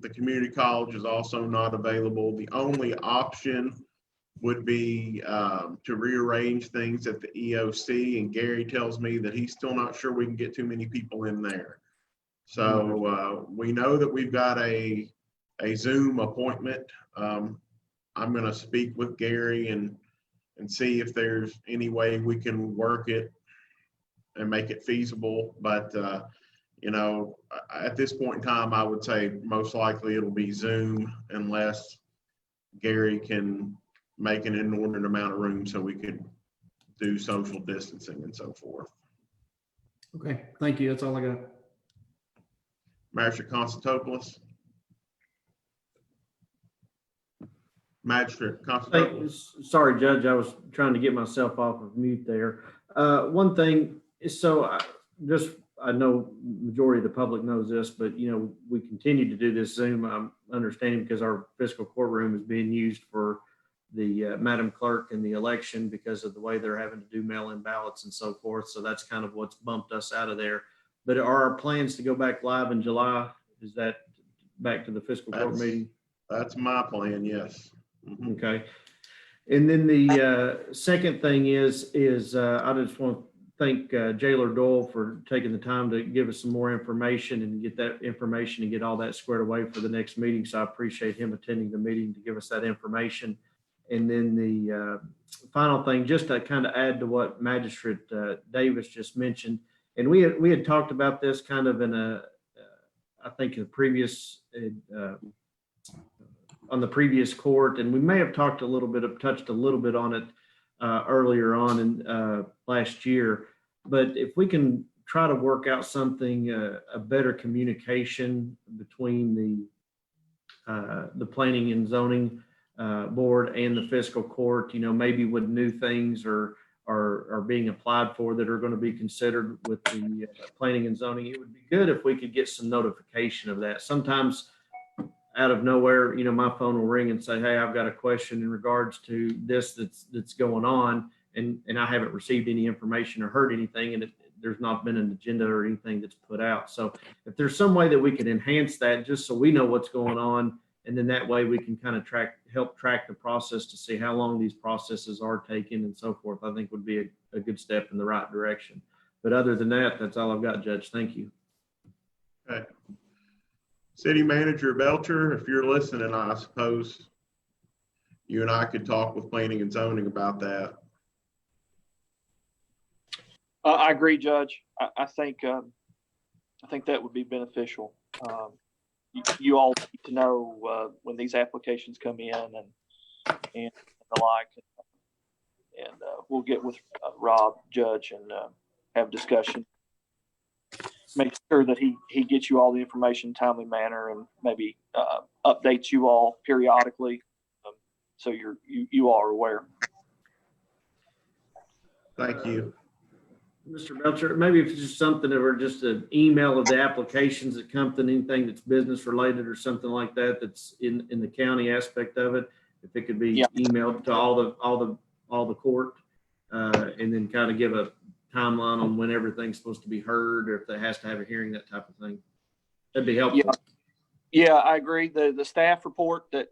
the community college is also not available. The only option would be to rearrange things at the EOC, and Gary tells me that he's still not sure we can get too many people in there. So we know that we've got a Zoom appointment. I'm going to speak with Gary and see if there's any way we can work it and make it feasible. But you know, at this point in time, I would say most likely it'll be Zoom unless Gary can make an inordinate amount of room so we could do social distancing and so forth. Okay, thank you. That's all I got. Magistrate Constantopoulos. Magistrate Constantopoulos. Sorry, Judge, I was trying to get myself off of mute there. One thing is, I know majority of the public knows this, but you know, we continue to do this Zoom. I'm understanding because our fiscal courtroom is being used for the Madam Clerk and the election because of the way they're having to do mail-in ballots and so forth. So that's kind of what's bumped us out of there. But are our plans to go back live in July? Is that back to the fiscal court meeting? That's my plan, yes. Mhm. Okay. And then the second thing is I just want to thank Jailer Doyle for taking the time to give us some more information and get that information and get all that squared away for the next meeting. So I appreciate him attending the meeting to give us that information. And then the final thing, just to kind of add to what Magistrate Davis just mentioned, and we had talked about this kind of in I think a previous on the previous court, and we may have touched a little bit on it earlier on in last year. But if we can try to work out something, a better communication between the planning and zoning board and the fiscal court, you know, maybe with new things are being applied for that are going to be considered with the planning and zoning, it would be good if we could get some notification of that. Sometimes out of nowhere, you know, my phone will ring and say, hey, I've got a question in regards to this that's going on, and I haven't received any information or heard anything, and there's not been an agenda or anything that's put out. So if there's some way that we could enhance that just so we know what's going on, and then that way we can kind of help track the process to see how long these processes are taking and so forth, I think would be a good step in the right direction. But other than that, that's all I've got, Judge. Thank you. Okay. City Manager Belcher, if you're listening, I suppose you and I could talk with planning and zoning about that. I agree, Judge. I think that would be beneficial. You all need to know when these applications come in and the like, and we'll get with Rob, Judge, and have a discussion. Make sure that he gets you all the information in a timely manner, and maybe updates you all periodically, so you all are aware. Thank you. Mr. Belcher, maybe if it's just something or just an email of the applications that come to anything that's business related or something like that, that's in the county aspect of it, if it could be emailed to all the court, and then kind of give a timeline on when everything's supposed to be heard, or if it has to have a hearing, that type of thing. That'd be helpful. Yeah, I agree. The staff report that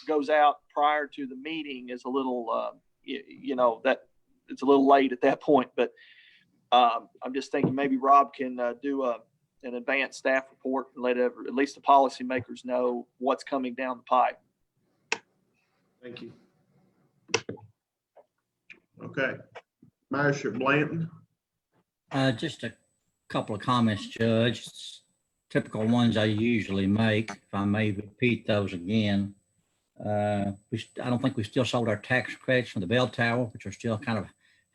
goes out prior to the meeting is a little, that it's a little late at that point, but I'm just thinking maybe Rob can do an advanced staff report and let at least the policymakers know what's coming down the pipe. Thank you. Okay. Magistrate Blanton. Just a couple of comments, Judge. It's typical ones I usually make. If I may repeat those again. I don't think we still sold our tax credits from the bell tower, which are still kind of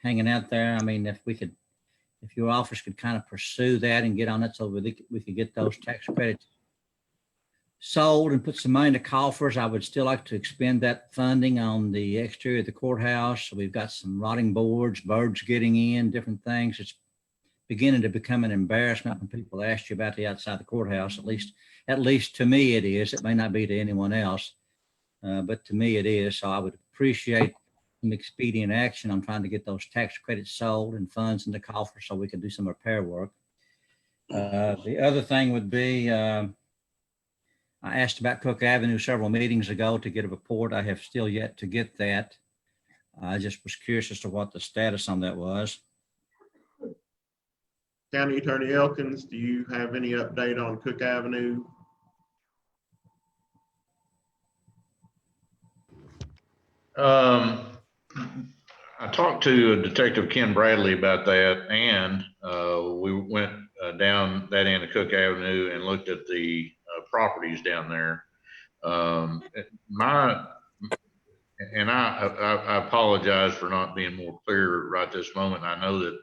hanging out there. I mean, if your office could kind of pursue that and get on it so we could get those tax credits sold and put some money in the coffers, I would still like to expend that funding on the exterior of the courthouse. So we've got some rotting boards, birds getting in, different things. It's beginning to become an embarrassment when people ask you about the outside of the courthouse. At least to me it is. It may not be to anyone else, but to me it is. So I would appreciate some expedient action on trying to get those tax credits sold and funds in the coffer so we can do some repair work. The other thing would be, I asked about Cook Avenue several meetings ago to get a report. I have still yet to get that. I just was curious as to what the status on that was. County Attorney Elkins, do you have any update on Cook Avenue? I talked to Detective Ken Bradley about that, and we went down that end of Cook Avenue and looked at the properties down there. I apologize for not being more clear right this moment. I know that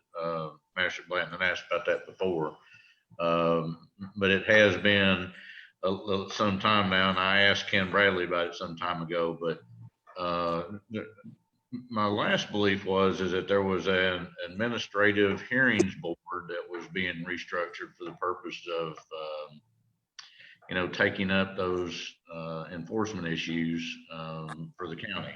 Master Blanton asked about that before, but it has been some time now, and I asked Ken Bradley about it some time ago. But my last belief is that there was an administrative hearings board that was being restructured for the purpose of taking up those enforcement issues for the county.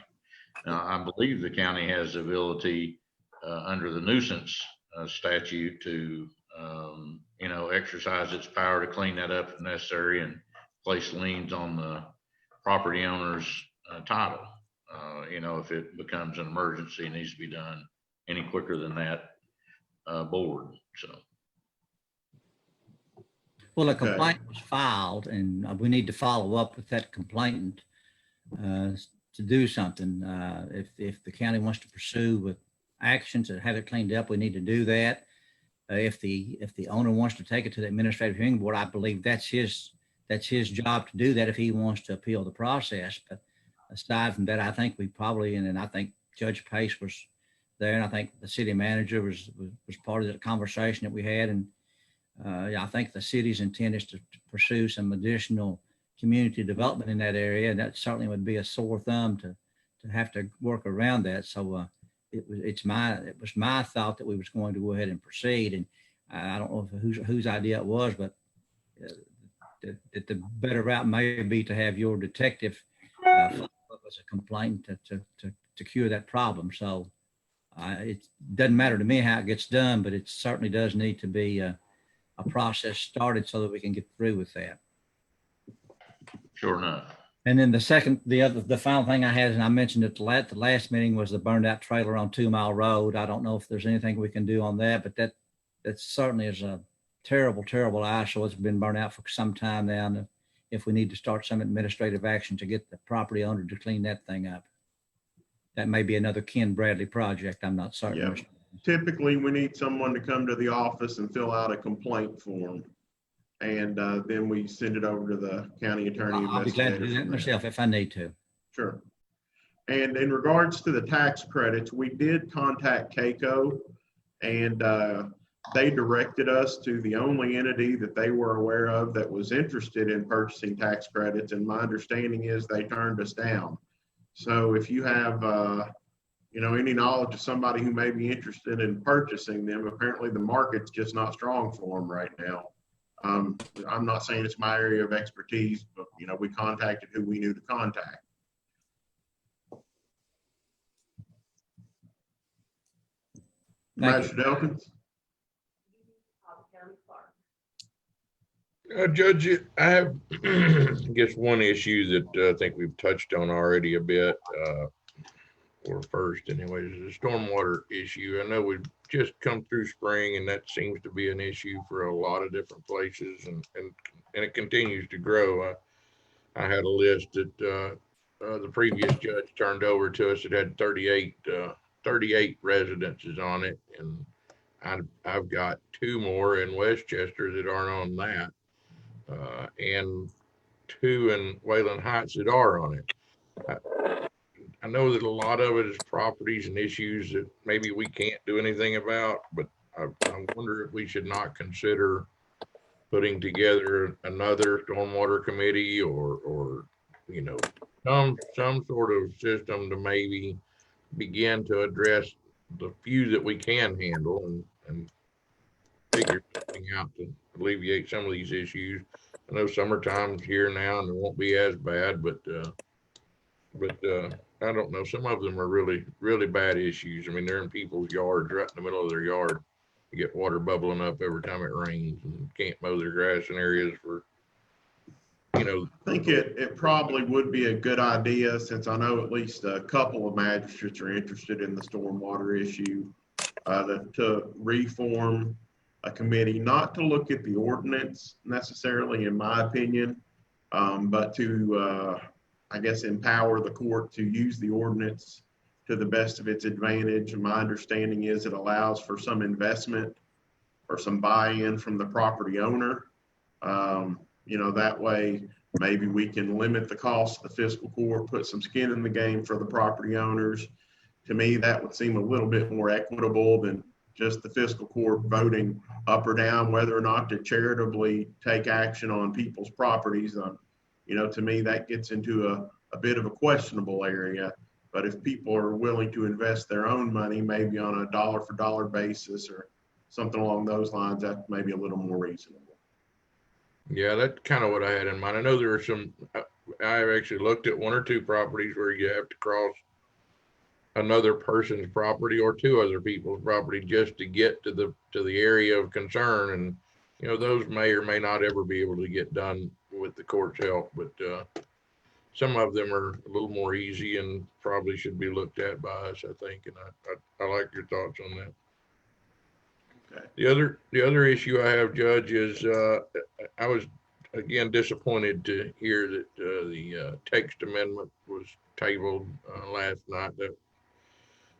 Now, I believe the county has the ability under the nuisance statute to exercise its power to clean that up if necessary and place liens on the property owner's title. If it becomes an emergency, it needs to be done any quicker than that board. So. Well, a complaint was filed, and we need to follow up with that complainant to do something. If the county wants to pursue with actions and have it cleaned up, we need to do that. If the owner wants to take it to the administrative hearing board, I believe that's his job to do that if he wants to appeal the process. But aside from that, I think we probably, and I think Judge Pace was there, and I think the city manager was part of the conversation that we had. And I think the city's intent is to pursue some additional community development in that area, and that certainly would be a sore thumb to have to work around that. So it was my thought that we was going to go ahead and proceed, and I don't know whose idea it was, but that the better route may be to have your detective follow up as a complaint to cure that problem. So it doesn't matter to me how it gets done, but it certainly does need to be a process started so that we can get through with that. Sure enough. And then the final thing I had, and I mentioned at the last meeting, was the burned out trailer on 2 Mile Road. I don't know if there's anything we can do on that, but that certainly is a terrible, terrible eyesore. It's been burned out for some time now. And if we need to start some administrative action to get the property owner to clean that thing up, that may be another Ken Bradley project. I'm not certain. Yeah. Typically, we need someone to come to the office and fill out a complaint form. And then we send it over to the county attorney. I'll be glad to do that myself if I need to. Sure. And in regards to the tax credits, we did contact CAECO, and they directed us to the only entity that they were aware of that was interested in purchasing tax credits. And my understanding is they turned us down. So if you have, any knowledge of somebody who may be interested in purchasing them, apparently the market's just not strong for them right now. I'm not saying it's my area of expertise, but we contacted who we knew to contact. Master Delkins? Judge, I have, I guess, one issue that I think we've touched on already a bit, or first anyways, the stormwater issue. I know we've just come through spring, and that seems to be an issue for a lot of different places, and it continues to grow. I had a list that the previous judge turned over to us that had 38 residences on it, and I've got 2 more in Westchester that aren't on that. And 2 in Wayland Heights that are on it. I know that a lot of it is properties and issues that maybe we can't do anything about, but I wonder if we should not consider putting together another stormwater committee or some sort of system to maybe begin to address the few that we can handle and figure something out to alleviate some of these issues. I know summertime's here now and it won't be as bad, but I don't know. Some of them are really, really bad issues. I mean, they're in people's yards, right in the middle of their yard. You get water bubbling up every time it rains and can't mow their grass in areas for, I think it probably would be a good idea, since I know at least a couple of magistrates are interested in the stormwater issue, to reform a committee, not to look at the ordinance necessarily, in my opinion, but to, I guess, empower the court to use the ordinance to the best of its advantage. And my understanding is it allows for some investment or some buy-in from the property owner. You know, that way maybe we can limit the cost of the fiscal court, put some skin in the game for the property owners. To me, that would seem a little bit more equitable than just the fiscal court voting up or down whether or not to charitably take action on people's properties. You know, to me, that gets into a bit of a questionable area. But if people are willing to invest their own money, maybe on a dollar for dollar basis or something along those lines, that may be a little more reasonable. Yeah, that's kind of what I had in mind. I know there are some, I've actually looked at one or two properties where you have to cross another person's property or two other people's property just to get to the area of concern. And, you know, those may or may not ever be able to get done with the court's help, but some of them are a little more easy and probably should be looked at by us, I think. And I like your thoughts on that. Okay. The other issue I have, Judge, is I was again disappointed to hear that the text amendment was tabled last night.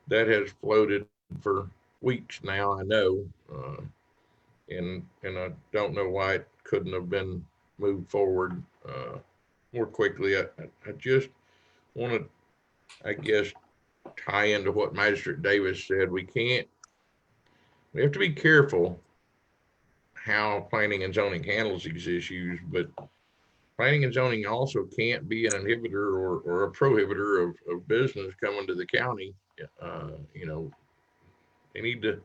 That has floated for weeks now, I know, and I don't know why it couldn't have been moved forward more quickly. I just want to, I guess, tie into what Magistrate Davis said. We have to be careful how planning and zoning handles these issues, but planning and zoning also can't be an inhibitor or a prohibitor of business coming to the county. You know, they need to,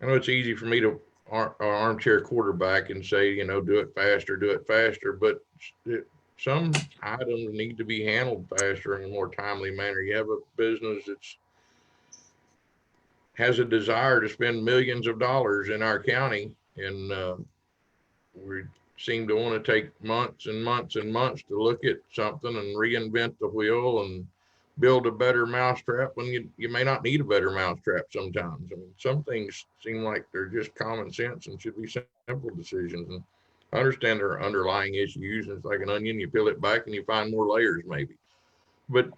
I know it's easy for me to armchair quarterback and say, you know, do it faster, but some items need to be handled faster in a more timely manner. You have a business that's has a desire to spend millions of dollars in our county, and we seem to want to take months and months and months to look at something and reinvent the wheel and build a better mousetrap when you may not need a better mousetrap sometimes. I mean, some things seem like they're just common sense and should be simple decisions. And I understand there are underlying issues, and it's like an onion, you peel it back and you find more layers maybe. But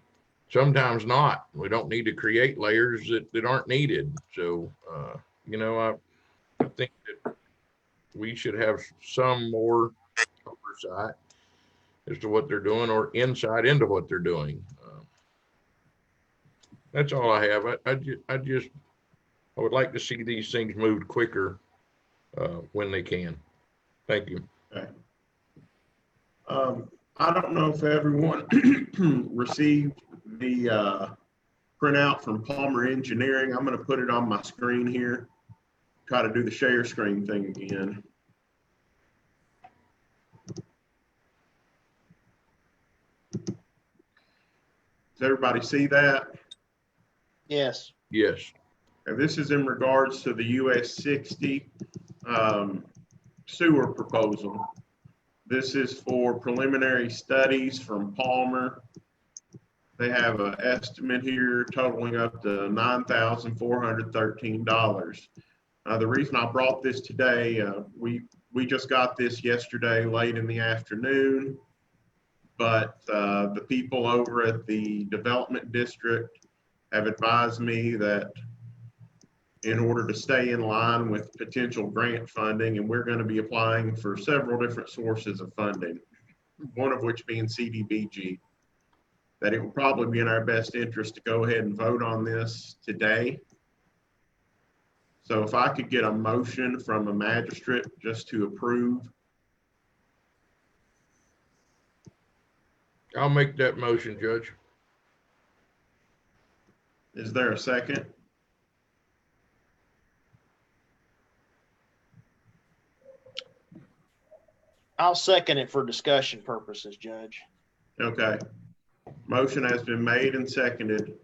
sometimes not. We don't need to create layers that aren't needed. So, you know, I think that we should have some more oversight as to what they're doing or insight into what they're doing. That's all I have. I would like to see these things moved quicker when they can. Thank you. Okay. I don't know if everyone received the printout from Palmer Engineering. I'm going to put it on my screen here. Try to do the share screen thing again. Does everybody see that? Yes. Yes. And this is in regards to the US 60 sewer proposal. This is for preliminary studies from Palmer. They have an estimate here totaling up to $9,413. The reason I brought this today, we just got this yesterday late in the afternoon, but the people over at the development district have advised me that in order to stay in line with potential grant funding, and we're going to be applying for several different sources of funding, one of which being CDBG, that it would probably be in our best interest to go ahead and vote on this today. So if I could get a motion from a magistrate just to approve. I'll make that motion, Judge. Is there a second? I'll second it for discussion purposes, Judge. Okay. Motion has been made and seconded.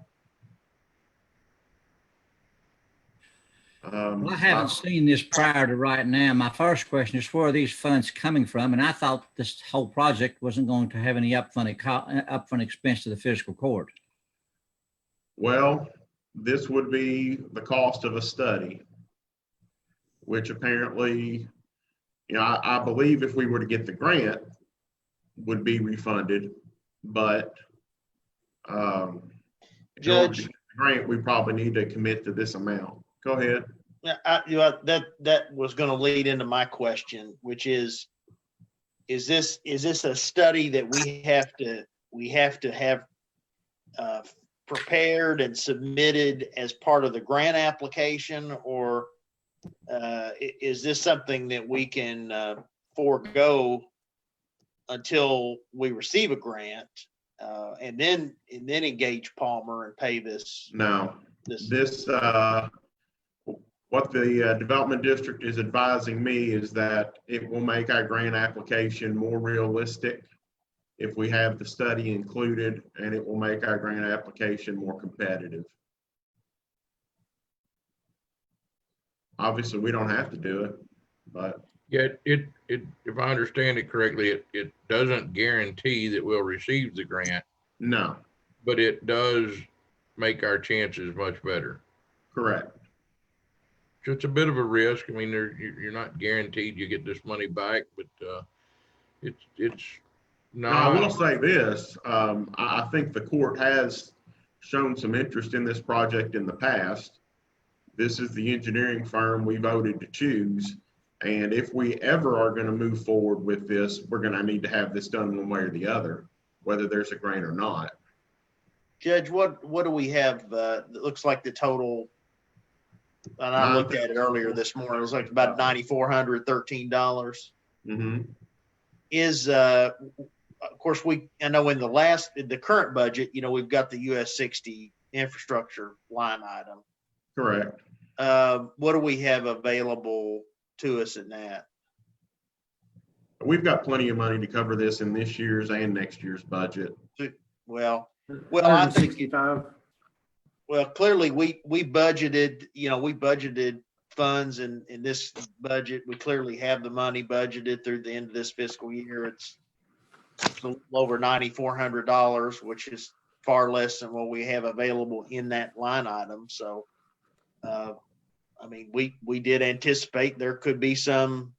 Well, I haven't seen this prior to right now. My first question is, where are these funds coming from? And I thought this whole project wasn't going to have any upfront expense to the fiscal court. Well, this would be the cost of a study, which apparently, you know, I believe if we were to get the grant, would be refunded, but in order to Judge, get the grant, we probably need to commit to this amount. Go ahead. That was going to lead into my question, which is this a study that we have to have prepared and submitted as part of the grant application, or is this something that we can forego until we receive a grant, and then engage Palmer and pay this? No, what the development district is advising me is that it will make our grant application more realistic if we have the study included, and it will make our grant application more competitive. Obviously, we don't have to do it, but Yeah, if I understand it correctly, it doesn't guarantee that we'll receive the grant, no, but it does make our chances much better. correct. So it's a bit of a risk. I mean, you're not guaranteed you get this money back, but it's Now, I will not. say this, I think the court has shown some interest in this project in the past. This is the engineering firm we voted to choose. And if we ever are going to move forward with this, we're going to need to have this done one way or the other, whether there's a grant or not. Judge, what do we have? It looks like the total, and I looked at it earlier this morning, it was like about $9,413. Mm-hmm. Is, of course, I know in the current budget, we've got the US 60 infrastructure line item. Correct. What do we have available to us in that? We've got plenty of money to cover this in this year's and next year's budget. Well, I think, 165. well, clearly we budgeted, we budgeted funds in this budget. We clearly have the money budgeted through the end of this fiscal year. It's a little over $9,400, which is far less than what we have available in that line item. So, I mean, we did anticipate there could be some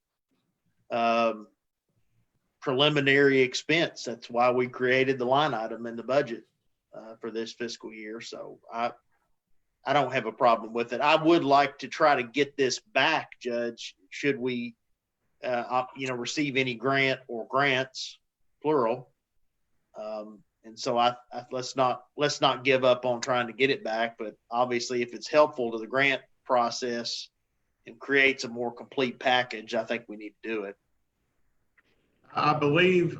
preliminary expense. That's why we created the line item in the budget for this fiscal year. So I don't have a problem with it. I would like to try to get this back, Judge, should we, receive any grant or grants, plural. And so let's not give up on trying to get it back. But obviously, if it's helpful to the grant process and creates a more complete package, I think we need to do it. I believe,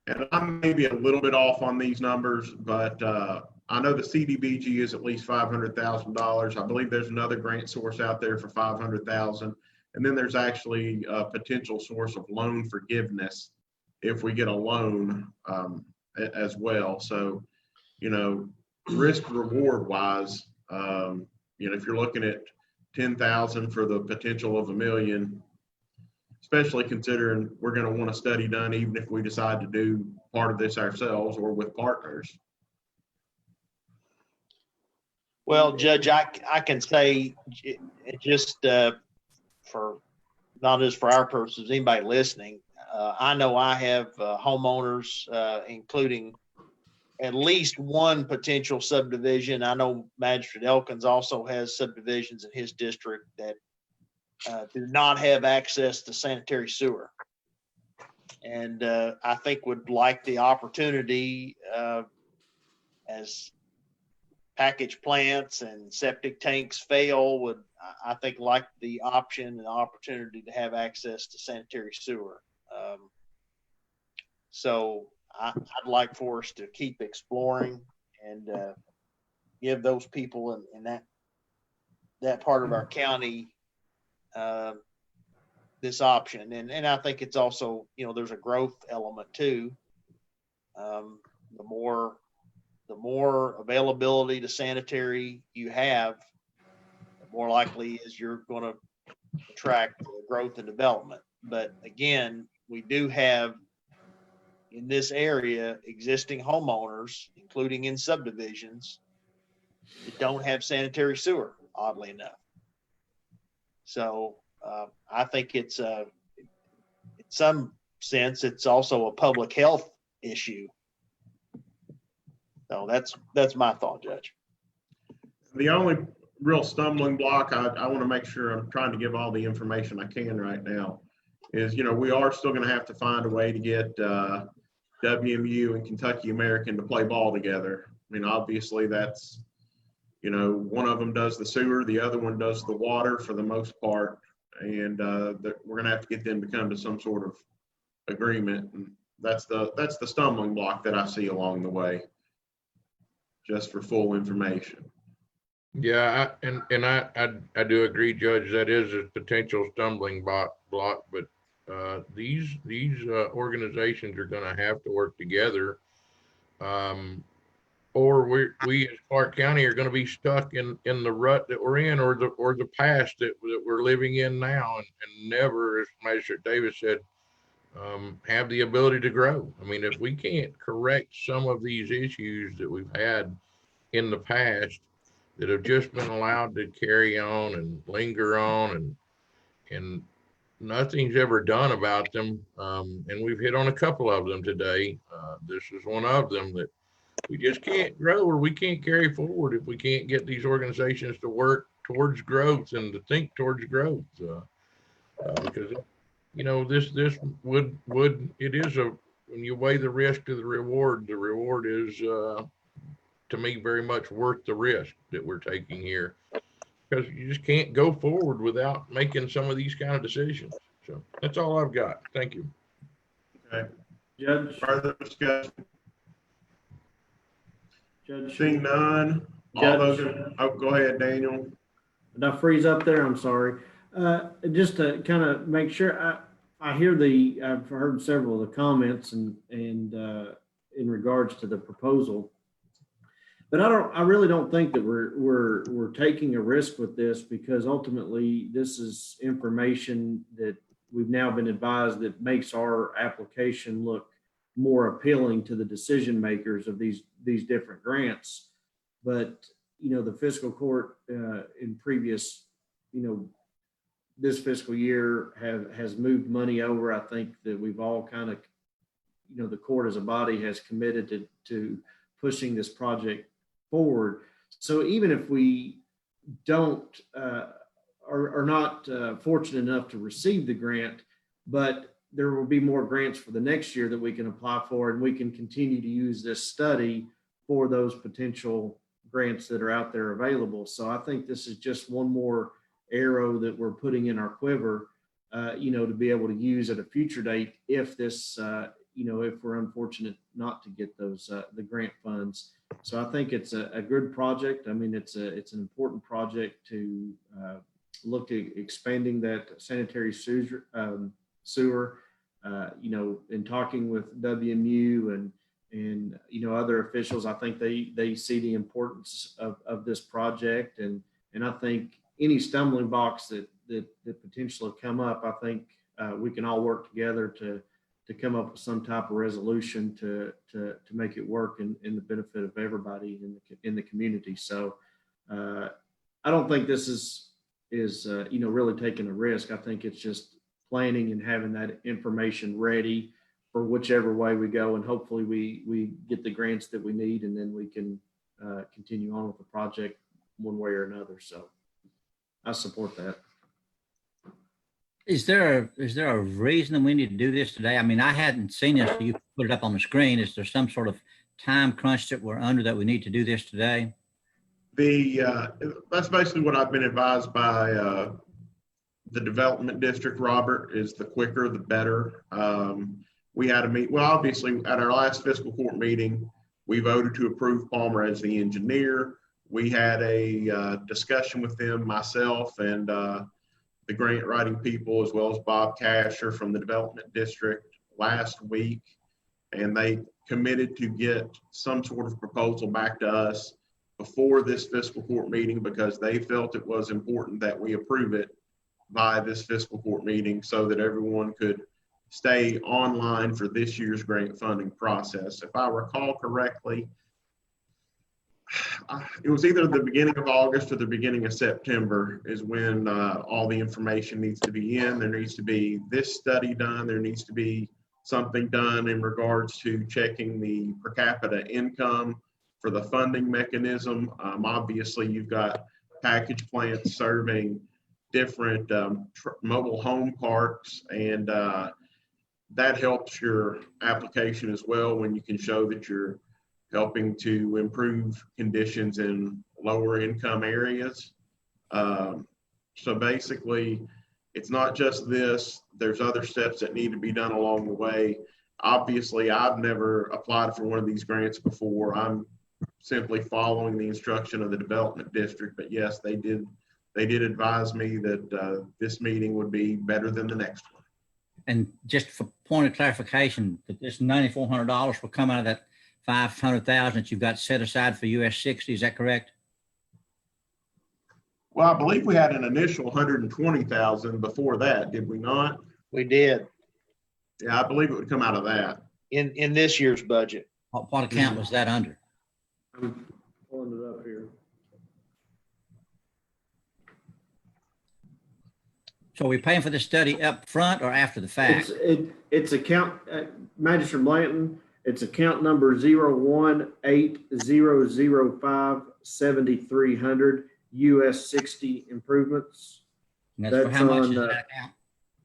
and I'm maybe a little bit off on these numbers, but I know the CDBG is at least $500,000. I believe there's another grant source out there for $500,000. And then there's actually a potential source of loan forgiveness if we get a loan as well. So, risk reward wise, if you're looking at 10,000 for the potential of $1 million, especially considering we're going to want a study done, even if we decide to do part of this ourselves or with partners. Well, Judge, I can say just for not just for our purposes, anybody listening, I know I have homeowners, including at least one potential subdivision. I know Magistrate Elkins also has subdivisions in his district that do not have access to sanitary sewer. And I think would like the opportunity as package plants and septic tanks fail, I think like the option and the opportunity to have access to sanitary sewer. So I'd like for us to keep exploring and give those people in that part of our county this option. And I think it's also, there's a growth element too. The more availability to sanitary you have, the more likely is you're going to attract growth and development. But again, we do have in this area existing homeowners, including in subdivisions, that don't have sanitary sewer, oddly enough. So I think it's in some sense, it's also a public health issue. So that's my thought, Judge. The only real stumbling block, I want to make sure I'm trying to give all the information I can right now, is, we are still going to have to find a way to get WMU and Kentucky American to play ball together. I mean, obviously that's, one of them does the sewer, the other one does the water for the most part. And we're going to have to get them to come to some sort of agreement. And that's the stumbling block that I see along the way, just for full information. Yeah, I do agree, Judge, that is a potential stumbling block, but these organizations are going to have to work together, or we as Clark County are going to be stuck in the rut that we're in, or the past that we're living in now, and never, as Magistrate Davis said, have the ability to grow. I mean, if we can't correct some of these issues that we've had in the past that have just been allowed to carry on and linger on, and nothing's ever done about them. And we've hit on a couple of them today. This is one of them, that we just can't grow, or we can't carry forward if we can't get these organizations to work towards growth and to think towards growth. Because this would it is when you weigh the risk to the reward is to me very much worth the risk that we're taking here, because you just can't go forward without making some of these kind of decisions. So that's all I've got. Thank you. Okay. Judge, Further discussion? Judge, Seeing none. All Judge. those, go ahead, Daniel. did I freeze up there? I'm sorry. Just to kind of make sure, I've heard several of the comments and in regards to the proposal. But I really don't think that we're taking a risk with this, because ultimately this is information that we've now been advised that makes our application look more appealing to the decision makers of these different grants. But, the fiscal court in previous, this fiscal year has moved money over. I think that we've all kind of, the court as a body has committed to pushing this project forward. So even if we don't are not fortunate enough to receive the grant, but there will be more grants for the next year that we can apply for, and we can continue to use this study for those potential grants that are out there available. So I think this is just one more arrow that we're putting in our quiver, to be able to use at a future date if this, if we're unfortunate not to get those the grant funds. So I think it's a good project. I mean, it's an important project to look at expanding that sanitary sewer. In talking with WMU and other officials, I think they see the importance of this project, and I think any stumbling blocks that potentially come up, I think we can all work together to come up with some type of resolution to make it work in the benefit of everybody in the community. So I don't think this is really taking a risk. I think it's just planning and having that information ready for whichever way we go, and hopefully we get the grants that we need, and then we can continue on with the project one way or another. So I support that. Is there a reason we need to do this today? I mean, I hadn't seen this. So you put it up on the screen. Is there some sort of time crunch that we're under that we need to do this today? That's basically what I've been advised by the development district, Robert, is the quicker the better. We had a meet. Well, obviously at our last fiscal court meeting, we voted to approve Palmer as the engineer. We had a discussion with them, myself and the grant writing people, as well as Bob Casher from the development district last week. And they committed to get some sort of proposal back to us before this fiscal court meeting, because they felt it was important that we approve it by this fiscal court meeting so that everyone could stay online for this year's grant funding process. If I recall correctly, it was either the beginning of August or the beginning of September is when all the information needs to be in. There needs to be this study done. There needs to be something done in regards to checking the per capita income for the funding mechanism. Obviously, you've got package plants serving different mobile home parks, and that helps your application as well when you can show that you're helping to improve conditions in lower income areas. So basically, it's not just this, there's other steps that need to be done along the way. Obviously, I've never applied for one of these grants before. I'm simply following the instruction of the development district, but yes, they did advise me that this meeting would be better than the next one. And just for point of clarification, that this $9,400 will come out of that 500,000 that you've got set aside for US 60, is that correct? Well, I believe we had an initial 120,000 before that, did we not? We did Yeah, I believe it would come out of that. in this year's budget. What account was that under? I'm pulling it up here. So are we paying for the study up front or after the fact? It's account, Magistrate Blanton, it's account number 01800057300 US 60 improvements. And that's for how much is that account?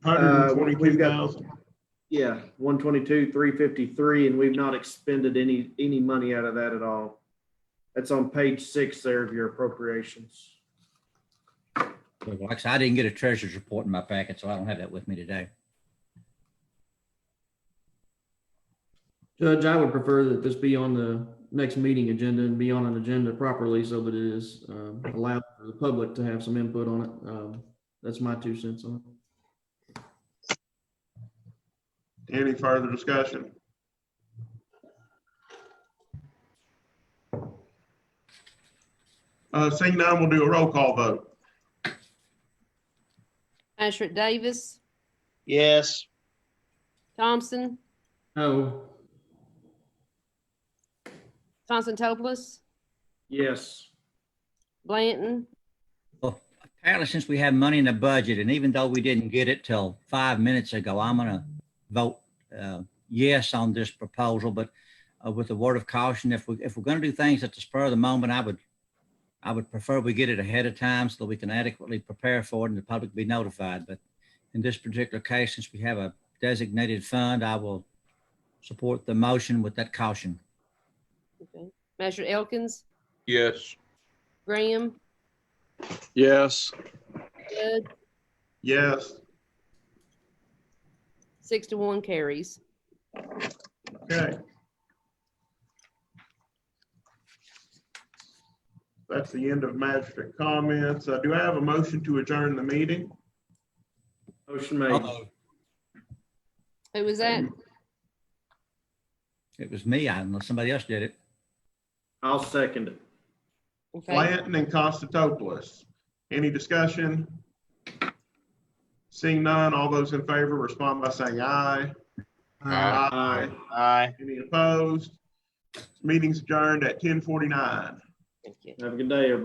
122,000. Yeah, 122,353, and we've not expended any money out of that at all. That's on page 6 there of your appropriations. Like I said, I didn't get a treasurer's report in my packet, so I don't have that with me today. Judge, I would prefer that this be on the next meeting agenda and be on an agenda properly so that it is allowed for the public to have some input on it. That's my 2 cents on it. Any further discussion? Seeing none, we'll do a roll call vote. Magistrate Davis, Yes. Thompson, No. Constantopoulos, Yes. Blanton, Well, apparently since we have money in the budget, and even though we didn't get it till 5 minutes ago, I'm gonna vote yes on this proposal, but with a word of caution, if we're gonna do things at the spur of the moment, I would prefer we get it ahead of time so that we can adequately prepare for it and the public be notified. But in this particular case, since we have a designated fund, I will support the motion with that caution. okay. Magistrate Elkins, Yes. Graham, Yes. Judd, Yes. 6-1 carries. Okay. That's the end of magistrate comments. Do I have a motion to adjourn the meeting? Motion made. Who was that? It was me, unless somebody else did it. I'll second it. Okay. Blanton and Constantopoulos. Any discussion? Seeing none, all those in favor respond by saying aye. Aye. Aye. Any opposed? Meeting's adjourned at 10:49. Thank you. Have a good day, everybody.